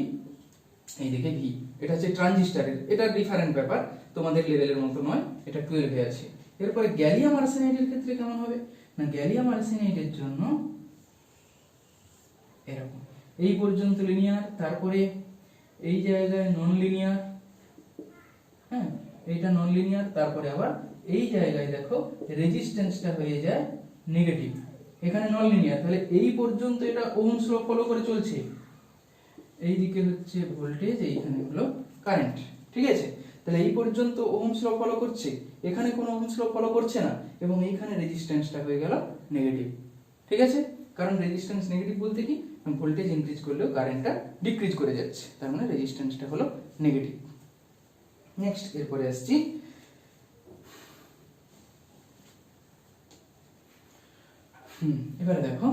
এইদিকে V। এটা হচ্ছে ট্রানজিস্টরের, এটা ডিফারেন্ট ব্যাপার, তোমাদের লেভেলের মতো নয়, এটা 12 এ আছে। এরপরে গ্যালিয়াম আর্সেনাইডের ক্ষেত্রে কেমন হবে না, গ্যালিয়াম আর্সেনাইডের জন্য এরকম, এই পর্যন্ত লিনিয়ার, তারপরে এই জায়গায় নন লিনিয়ার, হ্যাঁ এইটা নন লিনিয়ার, তারপরে আবার এই জায়গায় দেখো রেজিস্ট্যান্সটা হয়ে যায় নেগেটিভ, এখানে নন লিনিয়ার। তাহলে এই পর্যন্ত এটা ওহমস ল ফলো করে চলছে। এইদিকে হচ্ছে ভোল্টেজ, এইখানে হলো কারেন্ট। ঠিক আছে, তাহলে এই পর্যন্ত ওহমস ল ফলো করছে, এখানে কোনো ওহমস ল ফলো করছে না, এবং এইখানে রেজিস্ট্যান্সটা হয়ে গেল নেগেটিভ। ঠিক আছে, কারণ রেজিস্ট্যান্স নেগেটিভ বলতে কি, ভোল্টেজ ইনক্রিজ করলেও কারেন্টটা ডিক্রিজ করে যাচ্ছে, তার মানে রেজিস্ট্যান্সটা হলো নেগেটিভ। নেক্সট এরপরে আসছি এবারে দেখো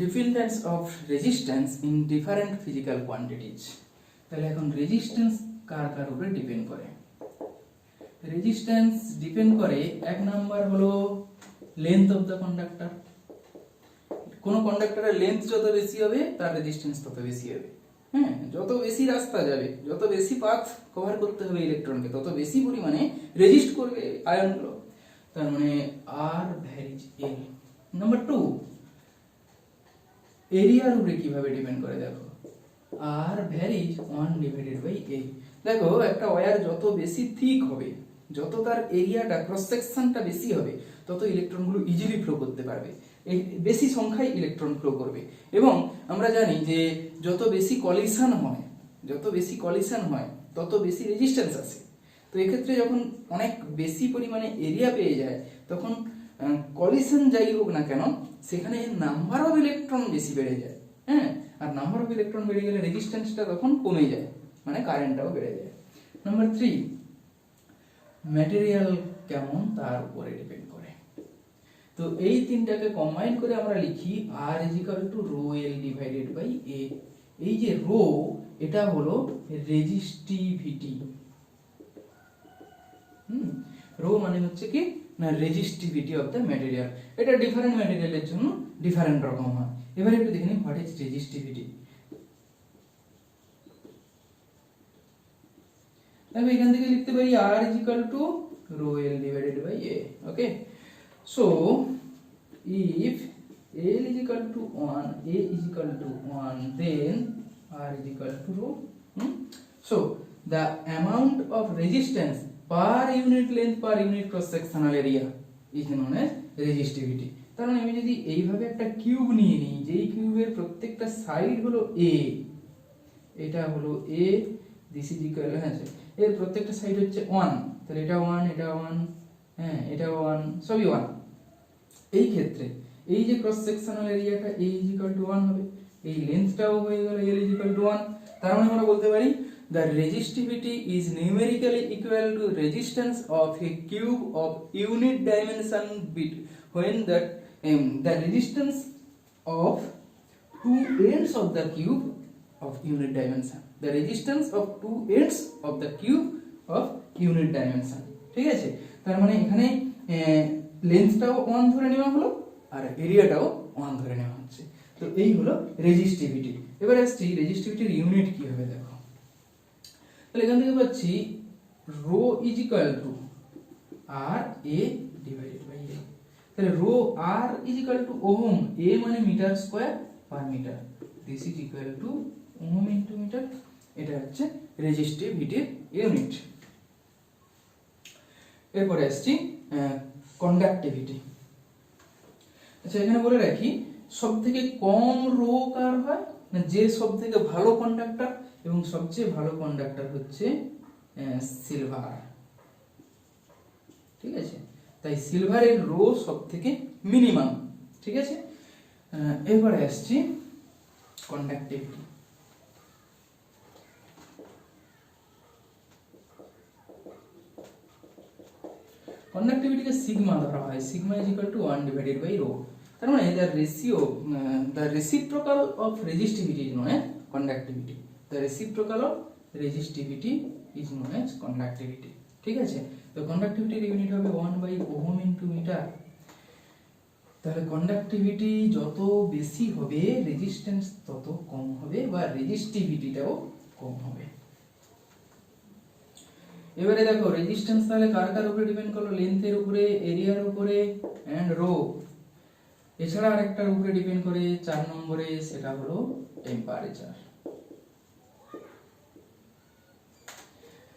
difference of resistance in different physical quantities. তাহলে এখন রেজিস্ট্যান্স কার কার উপরে ডিপেন্ড করে? রেজিস্ট্যান্স ডিপেন্ড করে, এক নাম্বার হলো লেন্থ অফ দ্য কন্ডাক্টর। কোন কন্ডাক্টরের লেন্থ যত বেশি হবে তার রেজিস্ট্যান্স তত বেশি হবে। হ্যাঁ, যত বেশি রাস্তা যাবে, যত বেশি পাথ কভার করতে হবে ইলেকট্রনকে, তত বেশি পরিমাণে রেজিস্ট করবে আয়নগুলো। তার মানে আর ভ্যারিজ এল। নাম্বার 2, এরিয়ার উপরে কিভাবে ডিপেন্ড করে দেখো, আর ভ্যারিজ 1/a। দেখো একটা ওয়্যার যত বেশি থিক হবে, যত তার এরিয়াটা ক্রস সেকশনটা বেশি হবে, তত ইলেকট্রনগুলো ইজিলি ফ্লো করতে পারবে, বেশি সংখ্যায় ইলেকট্রন ফ্লো করবে। এবং আমরা জানি যে যত বেশি কলিশন হয়, যত বেশি কলিশন হয় তত বেশি রেজিস্ট্যান্স আসে। তো এক্ষেত্রে যখন অনেক বেশি পরিমাণে এরিয়া পেয়ে যায়, তখন কলিশন যাই হোক না কেন, সেখানে নাম্বার অফ ইলেকট্রন বেশি বেড়ে যায়। হ্যাঁ, আর নাম্বার অফ ইলেকট্রন বেড়ে গেলে রেজিস্ট্যান্সটা তখন কমে যায়, মানে কারেন্টটাও বেড়ে যায়। নাম্বার 3, ম্যাটেরিয়াল কেমন তার উপরে ডিপেন্ড করে। তো এই তিনটাকে কম্বাইন করে আমরা লিখি R = ρ L / A। এই যে রো, এটা হলো রেজিস্টিভিটি। রো মানে হচ্ছে কি না, রেজিস্টিভিটি অফ দ্য ম্যাটেরিয়াল। এটা ডিফারেন্ট ম্যাটেরিয়ালের জন্য ডিফারেন্ট রকম হয়। এবারে একটু দেখে নিই হোয়াট ইজ রেজিস্টিভিটি। দেখো এখান থেকে লিখতে পারি R = ρ L / A। Okay, so if L = 1, A = 1, then R = ρ. So the amount of resistance per unit length per unit cross sectional area is known as resistivity. তার মানে আমি যদি এইভাবে একটা কিউব নিয়ে নিই, যেই কিউবের প্রত্যেকটা সাইড হলো a, এটা হলো a, this is equal, হ্যাঁ এর প্রত্যেকটা সাইড হচ্ছে 1, তাহলে এটা 1, এটা 1, হ্যাঁ এটা 1, সবই 1। এই ক্ষেত্রে এই যে ক্রস সেকশনাল এরিয়াটা a = 1 হবে, এই লেন্থটাও হয়ে গেল l = 1। তার মানে আমরা বলতে পারি the resistivity is numerically equal to resistance of a cube of unit dimension bit when the resistance of two ends of the cube of unit dimension, the resistance of two ends of the cube of unit dimension। ঠিক আছে, তার মানে এখানে লেন্থটাও 1 ধরে নেওয়া হলো আর এরিয়াটাও 1 ধরে নেওয়া হচ্ছে। তো এই হলো রেজিস্টিভিটি। এবার আসছি রেজিস্টিভিটির ইউনিট কি হবে দেখো। তাহলে এখান থেকে পাচ্ছি রো = R A / A। তাহলে রো R = ওহম, A মানে metre square per metre, this is equal to ohm into metre. এটা হচ্ছে রেজিস্টিভিটির ইউনিট। এরপরে আসছি কন্ডাক্টিভিটি। আচ্ছা, এখানে বলে রাখি সবথেকে কম রো কার হয় না, যে সবথেকে ভালো কন্ডাক্টর, এবং সবচেয়ে ভালো কন্ডাক্টর হচ্ছে সিলভার। ঠিক আছে, তাই সিলভারের রো সবথেকে মিনিমাম। ঠিক আছে, এরপরে আসছি কন্ডাক্টিভিটি। কন্ডাক্টিভিটিকে সিগমা ধরা হয়, সিগমা = 1/ρ। তার মানে the reciprocal of resistivity is known as conductivity, the reciprocal of resistivity is known as conductivity। ঠিক আছে, তো কন্ডাক্টিভিটির ইউনিট হবে 1/ওহম ইনটু মিটার। তাহলে কন্ডাক্টিভিটি যত বেশি হবে রেজিস্ট্যান্স তত কম হবে, বা রেজিস্টিভিটিটাও কম হবে। এবারে দেখো রেজিস্ট্যান্স তাহলে কার কার উপরে ডিপেন্ড করলো, লেন্থের উপরে, এরিয়ার উপরে এন্ড রো। এছাড়া আরেকটার উপরে ডিপেন্ড করে 4 নম্বরে, সেটা হলো টেম্পারেচার।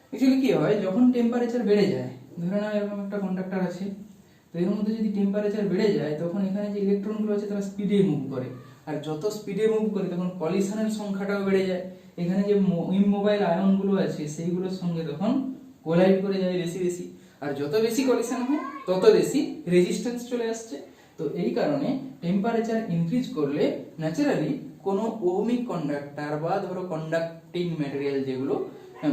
অ্যাকচুয়ালি কি হয়, যখন টেম্পারেচার বেড়ে যায়, ধরে নাও এরকম একটা কন্ডাক্টর আছে, তো এর মধ্যে যদি টেম্পারেচার বেড়ে যায়, তখন এখানে যে ইলেকট্রনগুলো আছে তারা স্পিডে মুভ করে, আর যত স্পিডে মুভ করে তখন কলিশনের সংখ্যাটাও বেড়ে যায়। এখানে যে ইমমোবাইল আয়নগুলো আছে সেইগুলোর সঙ্গে তখন কোলাইড করে যায় বেশি বেশি, আর যত বেশি কলিশন হয় তত বেশি রেজিস্ট্যান্স চলে আসছে। তো এই কারণে টেম্পারেচার ইনক্রিজ করলে ন্যাচারালি কোনো ওহমিক কন্ডাক্টর বা ধরো কন্ডাক্টিং ম্যাটেরিয়াল যেগুলো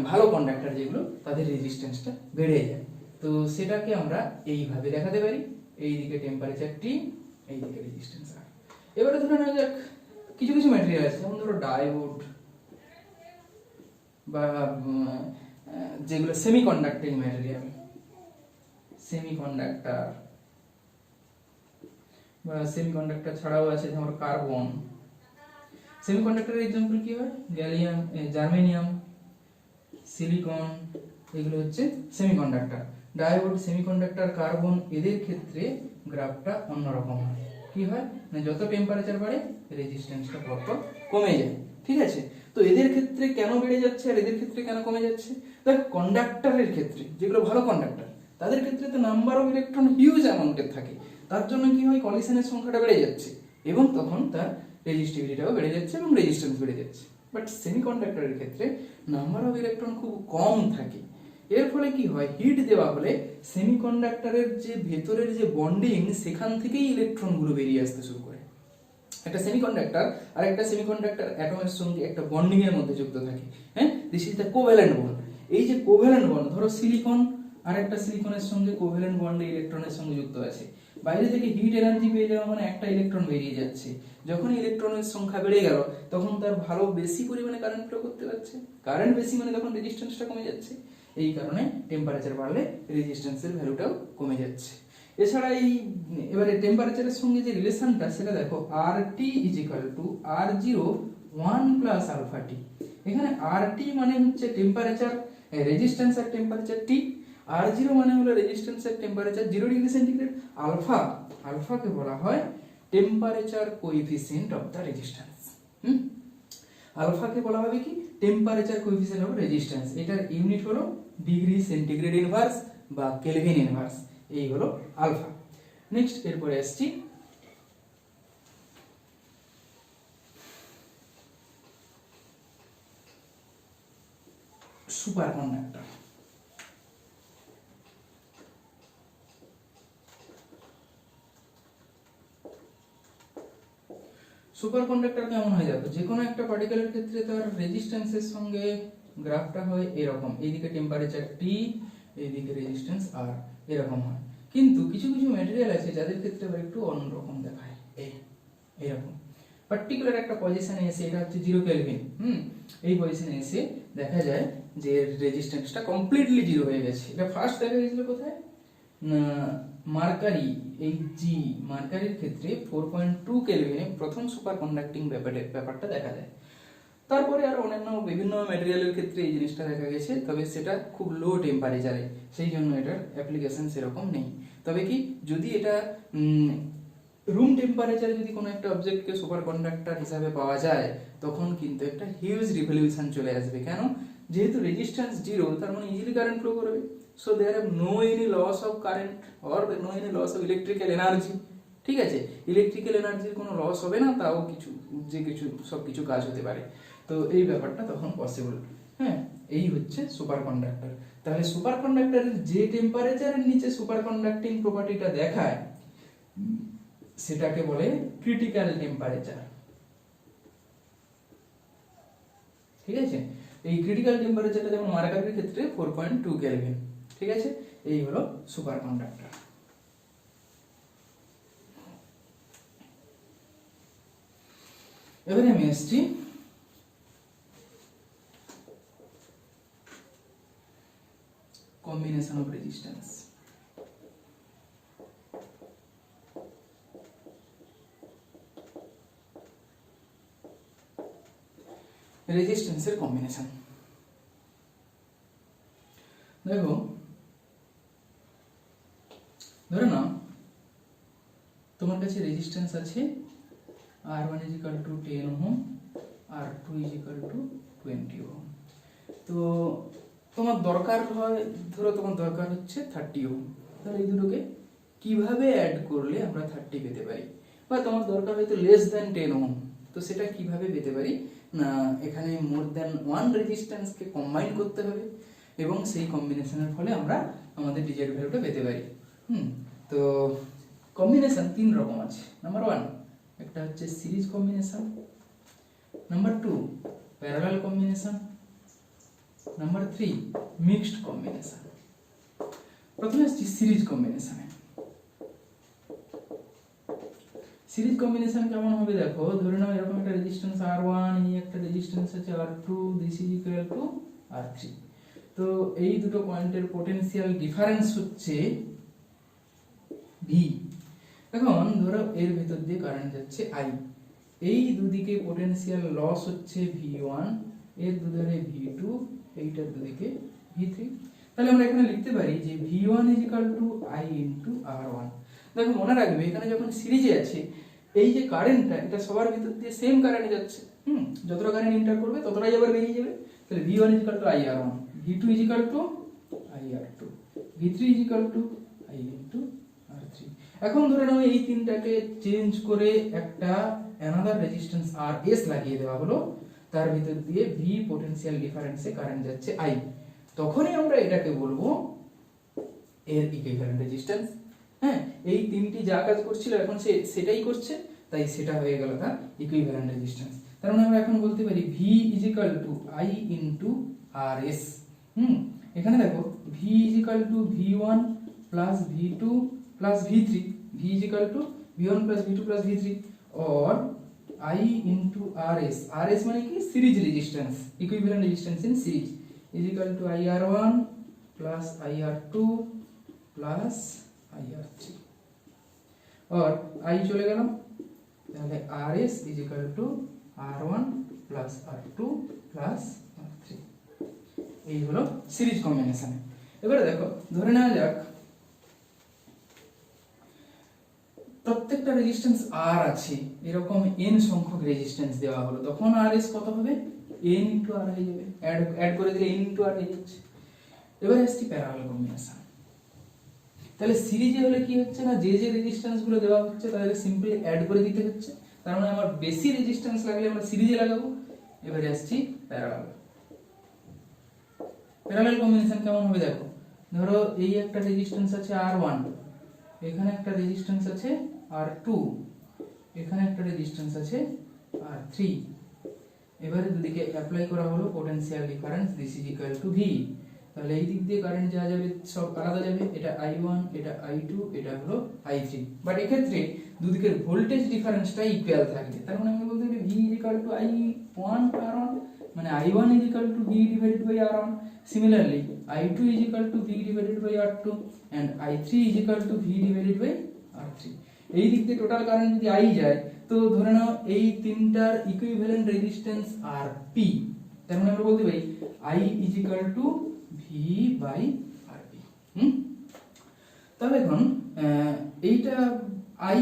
ভালো কন্ডাক্টর যেগুলো তাদের রেজিস্ট্যান্সটা বেড়ে যায়। তো সেটাকে আমরা এইভাবে দেখাতে পারি, এইদিকে টেম্পারেচার টি, এইদিকে রেজিস্ট্যান্স আর। এবারে ধরে নেওয়া যাক কিছু কিছু ম্যাটেরিয়াল আছে, যেমন ধরো ডায়োড বা যেগুলো সেমিকন্ডাক্টিং ম্যাটেরিয়াল, সেমিকন্ডাক্টর বা সেমিকন্ডাক্টর ছাড়াও আছে যেমন কার্বন। সেমিকন্ডাক্টরের এক্সাম্পল কি হয়? গ্যালিয়াম, জার্মেনিয়াম, সিলিকন, এগুলো হচ্ছে সেমিকন্ডাক্টর। ডায়োড, সেমিকন্ডাক্টর, কার্বন, এদের ক্ষেত্রে গ্রাফটা অন্যরকম হয়। কি হয় না, যত টেম্পারেচার বাড়ে রেজিস্ট্যান্সটা পরপর কমে যায়। ঠিক আছে, তো এদের ক্ষেত্রে কেন বেড়ে যাচ্ছে আর এদের ক্ষেত্রে কেন কমে যাচ্ছে? দেখো কন্ডাক্টরের ক্ষেত্রে, যেগুলো ভালো কন্ডাক্টর, তাদের ক্ষেত্রে তো নাম্বার অফ ইলেকট্রন হিউজ অ্যামাউন্টের থাকে, তার জন্য কি হয়, কলিশনের সংখ্যাটা বেড়ে যাচ্ছে এবং তখন তার রেজিস্টিভিটিটাও বেড়ে যাচ্ছে এবং রেজিস্ট্যান্স বেড়ে যাচ্ছে। বাট সেমিকন্ডাক্টরের ক্ষেত্রে নাম্বার অফ ইলেকট্রন খুব কম থাকে, এর ফলে কি হয়, হিট দেওয়া হলে সেমিকন্ডাক্টরের যে ভেতরের যে বন্ডিং, সেখান থেকেই ইলেকট্রনগুলো বেরিয়ে আসতে শুরু করে। একটা সেমিকন্ডাক্টর আর একটা সেমিকন্ডাক্টর অ্যাটমের সঙ্গে একটা বন্ডিং এর মধ্যে যুক্ত থাকে। হ্যাঁ, this is the covalent bond. এই যে কোভ্যালেন্ট বন্ড, ধরো সিলিকন আর একটা সিলিকনের সঙ্গে কোভ্যালেন্ট বন্ডে ইলেকট্রনের সঙ্গে যুক্ত আছে, বাইরে থেকে হিট এনার্জি পেয়ে যাওয়া মানে একটা ইলেকট্রন বেরিয়ে যাচ্ছে। যখন ইলেকট্রনের সংখ্যা বেড়ে গেল তখন তার ভালো বেশি পরিমাণে কারেন্ট ফ্লো করতে পারছে, কারেন্ট বেশি মানে তখন রেজিস্ট্যান্সটা কমে যাচ্ছে। এই কারণে টেম্পারেচার বাড়লে রেজিস্ট্যান্সের ভ্যালুটাও কমে যাচ্ছে। এছাড়া এই এবারে টেম্পারেচারের সঙ্গে যে রিলেশনটা সেটা দেখো, RT = R0 1 প্লাস আলফা টি। এখানে RT মানে হচ্ছে টেম্পারেচার, রেজিস্ট্যান্স আর টেম্পারেচার T, R0 মানে হলো রেজিস্ট্যান্স আর টেম্পারেচার 0 ডিগ্রি সেন্টিগ্রেড। আলফাকে বলা হয় temperature coefficient of the resistance. আলফাকে বলা হবে কি, টেম্পারেচার কোএফিসিয়েন্ট অফ রেজিস্ট্যান্স। এটার ইউনিট হলো ডিগ্রি সেন্টিগ্রেড ইনভার্স বা কেলভিন ইনভার্স, এই হলো আলফা। নেক্সট এরপরে আসছি সুপার কন্ডাক্টর। সুপার কন্ডাক্টর কেমন হয় দেখো, যে কোনো একটা পার্টিকেলের ক্ষেত্রে তার রেজিস্ট্যান্সের সঙ্গে গ্রাফটা হয় এরকম, এইদিকে টেম্পারেচার টি, এইদিকে রেজিস্ট্যান্স আর, এরকম হয়। কিন্তু কিছু কিছু ম্যাটেরিয়াল আছে যাদের ক্ষেত্রে আবার একটু অন্যরকম দেখায়, এইরকম পার্টিকুলার একটা পজিশনে এসে, এটা হচ্ছে 0 কেলভিন, এই পজিশনে এসে দেখা যায় যে রেজিস্ট্যান্সটা কমপ্লিটলি 0 হয়ে গেছে। এটা ফার্স্ট দেখা গেছিল কোথায় না, মার্কারি, এই জি মার্কারির ক্ষেত্রে 4.2 কেলভিনে প্রথম সুপার কন্ডাক্টিং ব্যাপারটা দেখা যায়। তারপরে আর অন্যান্য বিভিন্ন ম্যাটেরিয়ালের ক্ষেত্রে এই জিনিসটা দেখা গেছে, তবে সেটা খুব লো টেম্পারেচারে, সেই জন্য এটার অ্যাপ্লিকেশন সেরকম নেই। তবে কি, যদি এটা রুম টেম্পারেচারে যদি কোনো একটা অবজেক্টকে সুপার কন্ডাক্টর হিসাবে পাওয়া যায়, তখন কিন্তু একটা হিউজ রিভলিউশন চলে আসবে। কেন? যেহেতু রেজিস্ট্যান্স 0, তার মানে ইজিলি কারেন্ট ফ্লো করবে। So there have no any loss of current or no any loss of electrical energy. ঠিক আছে, ইলেকট্রিক্যাল এনার্জির কোনো লস হবে না, তাও সব কিছু কাজ হতে পারে। তো এই ব্যাপারটা তখন পসিবল। হ্যাঁ, এই হচ্ছে সুপার কন্ডাক্টর। তাহলে সুপার কন্ডাক্টরের যে টেম্পারেচারের নিচে সুপার কন্ডাক্টিং প্রপার্টিটা দেখায় সেটাকে বলে ক্রিটিক্যাল টেম্পারেচার। ঠিক আছে, এই ক্রিটিক্যাল টেম্পারেচারটা যেমন মার্কারির ক্ষেত্রে 4.2 কেলভিন। ঠিক আছে, এই হলো সুপার কন্ডাক্টর। এবারে আমি আসছি combination of resistance. রেজিস্ট্যান্সের কম্বিনেশন দেখো, ধরে নাও তোমার কাছে রেজিস্ট্যান্স আছে R1 = 10 ওহম, R2 = 20 ওহম। তো তোমার দরকার হয়, ধরো তোমার দরকার হচ্ছে 30 ওহম, তাহলে এই দুটোকে কিভাবে অ্যাড করলে আমরা 30 পেতে পারি? বা তোমার দরকার হয়তো লেস দ্যান 10 ওহম, তো সেটা কিভাবে পেতে পারি না, এখানে মোর দ্যান 1 রেজিস্ট্যান্সকে কম্বাইন করতে হবে এবং সেই কম্বিনেশনের ফলে আমরা আমাদের ডিজায়ার্ড ভ্যালুটা পেতে পারি। তো কম্বিনেশন 3 রকম আছে। নাম্বার 1, একটা হচ্ছে series combination, number 2 parallel combination, number 3 mixed combination. প্রথমে আসছি সিরিজ কম্বিনেশনে। সিরিজ কম্বিনেশন কেমন হবে দেখো, ধরে নাও এরকম একটা রেজিস্ট্যান্স R1, এই একটা রেজিস্ট্যান্স আছে R2, this is equal two R3। তো এই দুটো পয়েন্টের পোটেনশিয়াল ডিফারেন্স হচ্ছে V। এখন ধরো এর ভেতর দিয়ে কারেন্ট যাচ্ছে I, এই দুদিকে পোটেনশিয়াল লস হচ্ছে V1, এর দুধারে V2, এইটার দুদিকে V3। তাহলে আমরা এখানে লিখতে পারি যে V1 I × R1। দেখো মনে রাখবে এখানে যখন সিরিজে আছে এই যে কারেন্টটা এটা সবার ভিতর দিয়ে সেম কারেন্ট যাচ্ছে, যতটা কারেন্ট এন্টার করবে ততটাই আবার বেরিয়ে যাবে। তাহলে V1 I R1, V2 I R2, V3 I × R3। এখন ধরে নাও এই তিনটাকে চেঞ্জ করে একটা অ্যানাদার রেজিস্ট্যান্স RS লাগিয়ে দেওয়া হলো, তার ভিতর দিয়ে V পোটেনশিয়াল ডিফারেন্সে কারেন্ট যাচ্ছে I, তখনই আমরা এটাকে বলবো এর ইকুইভ্যালেন্ট রেজিস্ট্যান্স। হ্যাঁ, এই তিনটি যা কাজ করছিল এখন সেটাই করছে, তাই সেটা হয়ে গেল তার ইকুইভ্যালেন্ট রেজিস্ট্যান্স। তার মানে আমরা এখন বলতে পারি V I × RS। এখানে দেখো V V1 plus V2 plus V3, V V1 plus V2 plus V3 or I × RS। RS মানে কি series resistance, equivalent resistance in series IR1 plus IR2 plus IR3 और I চলে গেলাম, তাহলে RS R1 plus R2 plus R3। এই হলো series combination. এবারে দেখো ধরে নেওয়া যাক প্রত্যেকটা রেজিস্ট্যান্স R আছে, এরকম n সংখ্যক রেজিস্ট্যান্স দেওয়া হলো, তখন RS কত হবে, n × R হয়ে যাবে, অ্যাড করে দিলে n × R হয়ে যাচ্ছে। এবারে আসছি প্যারালাল কম্বিনেশন। তাহলে সিরিজে হলে কি হচ্ছে না, যে রেজিস্ট্যান্স গুলো দেওয়া হচ্ছে তাদেরকে সিম্পলি অ্যাড করে দিতে হচ্ছে, তার মানে আমার বেশি রেজিস্ট্যান্স লাগলে আমরা সিরিজে লাগাবো। এবারে আসছি প্যারালাল। প্যারালাল কম্বিনেশন কেমন হবে দেখো, ধরো এই একটা রেজিস্ট্যান্স আছে R1, এখানে একটা রেজিস্ট্যান্স আছে R2, এখানে একটা রেজিস্ট্যান্স আছে R3। এবারে দুদিকে অ্যাপ্লাই করা হলো potential difference, this is equal two V। তাহলে এই দিক দিয়ে কারেন্ট যা যাবে সব আলাদা যাবে, এটা I1, এটা I2, এটা হলো I3। বাট এক্ষেত্রে দুদিকের ভোল্টেজ ডিফারেন্সটা ইকুয়াল থাকবে, তার মানে আমি বলতে পারি V I1 R1 মানে I1 V R1। Similarly I2 V R2 and I3 V R3। এই দিক দিয়ে টোটাল কারেন্ট যদি I যায়, তো ধরে নাও এই তিনটার ইকুইভ্যালেন্ট রেজিস্ট্যান্স RP, তার মানে আমরা বলতে পারি I V/RP। তাহলে এখন এইটা I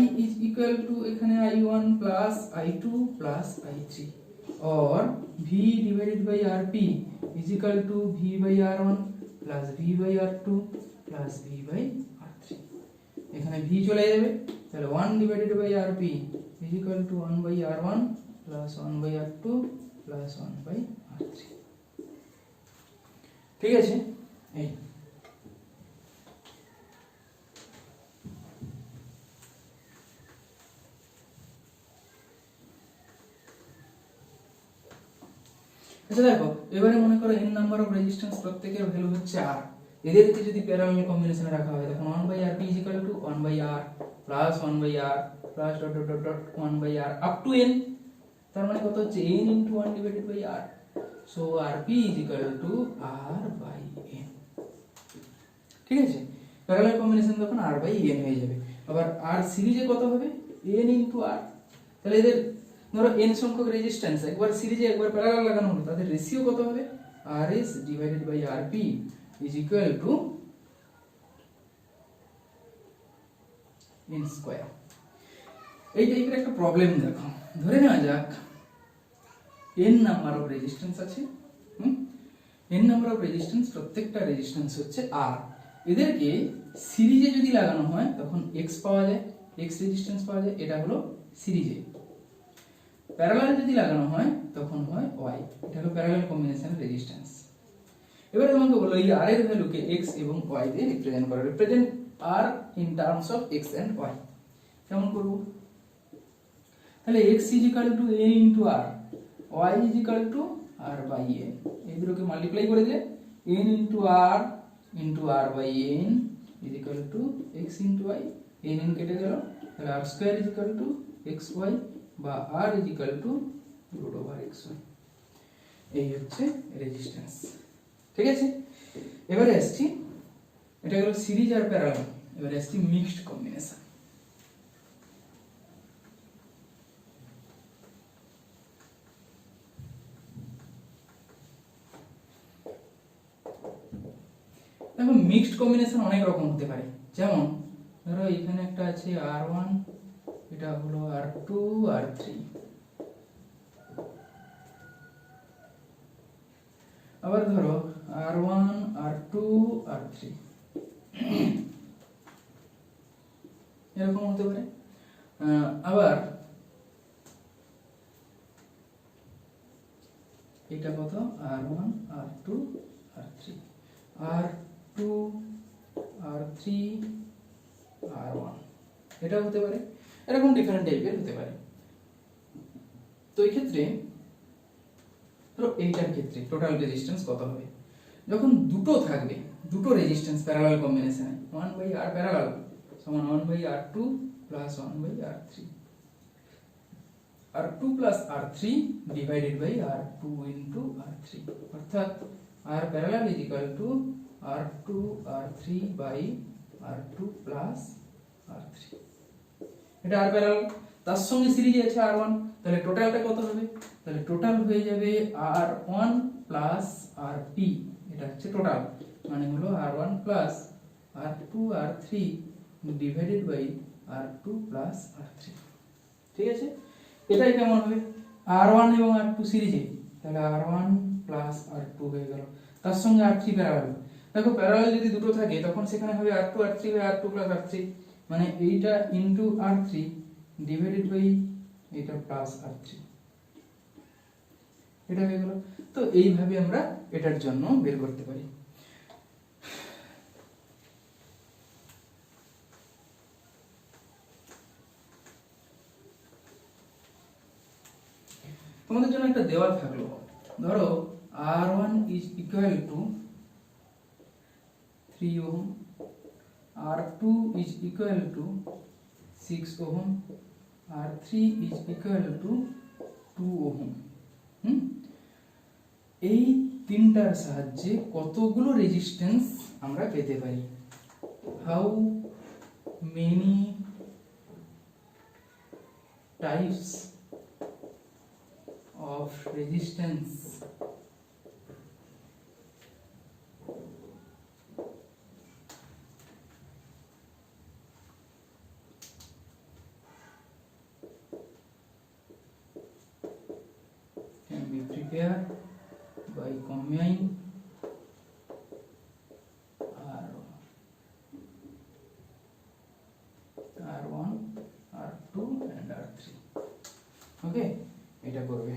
এখানে I1 plus I2 plus I3 or V/RP V/R1 plus V/R2 plus V/R3। এখানে V চলে যাবে, তাহলে 1/RP = 1/R1 plus 1/R2 plus 1/R3। ঠিক আছে, এই আচ্ছা দেখো এবারে মনে করো n নাম্বার অফ রেজিস্ট্যান্স, প্রত্যেকের ভ্যালু হচ্ছে R, এদেরকে যদি প্যারালাল কম্বিনেশনে রাখা হয় তখন 1/RP = 1/R plus 1/R plus ... 1/R up to n, তার মানে কত হচ্ছে n × 1/R। So RP = R/n। ঠিক আছে, প্যারালাল কম্বিনেশন তখন R/n হয়ে যাবে। আবার R সিরিজে কত হবে, n × R। তাহলে এদের ধরো n সংখ্যক রেজিস্ট্যান্স একবার সিরিজে একবার প্যারালাল লাগানো হলো, তাদের রেশিও কত হবে, RS / RP = n স্কয়ার। এই টাইপের একটা প্রবলেম দেখো, ধরে নেওয়া যাক n নাম্বার অফ রেজিস্ট্যান্স আছে, n নাম্বার অফ রেজিস্ট্যান্স, প্রত্যেকটা রেজিস্ট্যান্স হচ্ছে R, এদেরকে সিরিজে যদি লাগানো হয় তখন x পাওয়া যায়, x রেজিস্ট্যান্স পাওয়া যায়, এটা হলো সিরিজে। প্যারালাল যদি লাগানো হয় তখন হয় y, এটা হলো প্যারালাল কম্বিনেশন রেজিস্ট্যান্স। এবারে আমাকে বলো এই r এর ভ্যালুকে x এবং y দিয়ে রিপ্রেজেন্ট করো, represent r in terms of x and y। কেমন করব, তাহলে x = n × R, y is equal to r by n, এই দুটোকে মাল্টিপ্লাই করে দিলে n into r by n is equal to x into y, n কেটে গেল, তাহলে r square is equal to xy বা r is equal to root over xy। এই হচ্ছে রেজিস্ট্যান্স। ঠিক আছে, এবারে আসছি, এটা গেল সিরিজ আর প্যারালাল, এবারে আসছি মিক্সড কম্বিনেশন। দেখো মিক্সড কম্বিনেশন অনেক রকম হতে পারে, যেমন ধরো এখানে একটা আছে r1, এটা হলো r2 r3, আবার ধরো r1 r2 r3, এরকম হতে পারে। আবার এটা কত r1 r2 r3, r2 r3 r1, এটা হতে পারে, এরকম ডিফারেন্ট টাইপের হতে পারে। তো এই ক্ষেত্রে ধরো এইটার ক্ষেত্রে টোটাল রেজিস্ট্যান্স কত হবে, যখন দুটো থাকবে, দুটো রেজিস্ট্যান্স প্যারালাল কম্বিনেশনে 1/r প্যারালাল সমান 1/r2 plus 1/r3, r2 plus r3 divided by r2 into r3, অর্থাৎ r parallel is equal to r2 r3 by r2 plus r3, এটা r প্যারালাল, তার সঙ্গে সিরিজে আছে r1, তাহলে টোটালটা কত হবে, তাহলে টোটাল হয়ে যাবে r1 প্লাস rp, এটা হচ্ছে টোটাল, মানে হলো r1 plus r2 r3 divided by r2 plus r3। ঠিক আছে, এটাই কেমন হবে, r1 এবং r2 সিরিজে, তাহলে r1 প্লাস r2 হয়ে গেল, তার সঙ্গে r3 প্যারালাল। দেখো প্যারালাল যদি দুটো থাকে তখন সেখানে হবে r2 r3 by r2 plus r3, মানে এইটা ইনটু r3 ডিভাইডেড বাই এটা প্লাস r3, এটা হয়ে গেল। তো এইভাবে আমরা এটার জন্য বের করতে পারি। তোমাদের জন্য একটা দেওয়া থাকলো, ধরো r1 is equal to 3 ohm, r2 is equal to 6 ohm, r3 is equal to 2 ohm। এই তিনটার সাহায্যে কতগুলো রেজিস্ট্যান্স আমরা পেতে পারি, how many types of resistance can be prepared by combining R1, R2 and R3। ওকে, এটা করবে।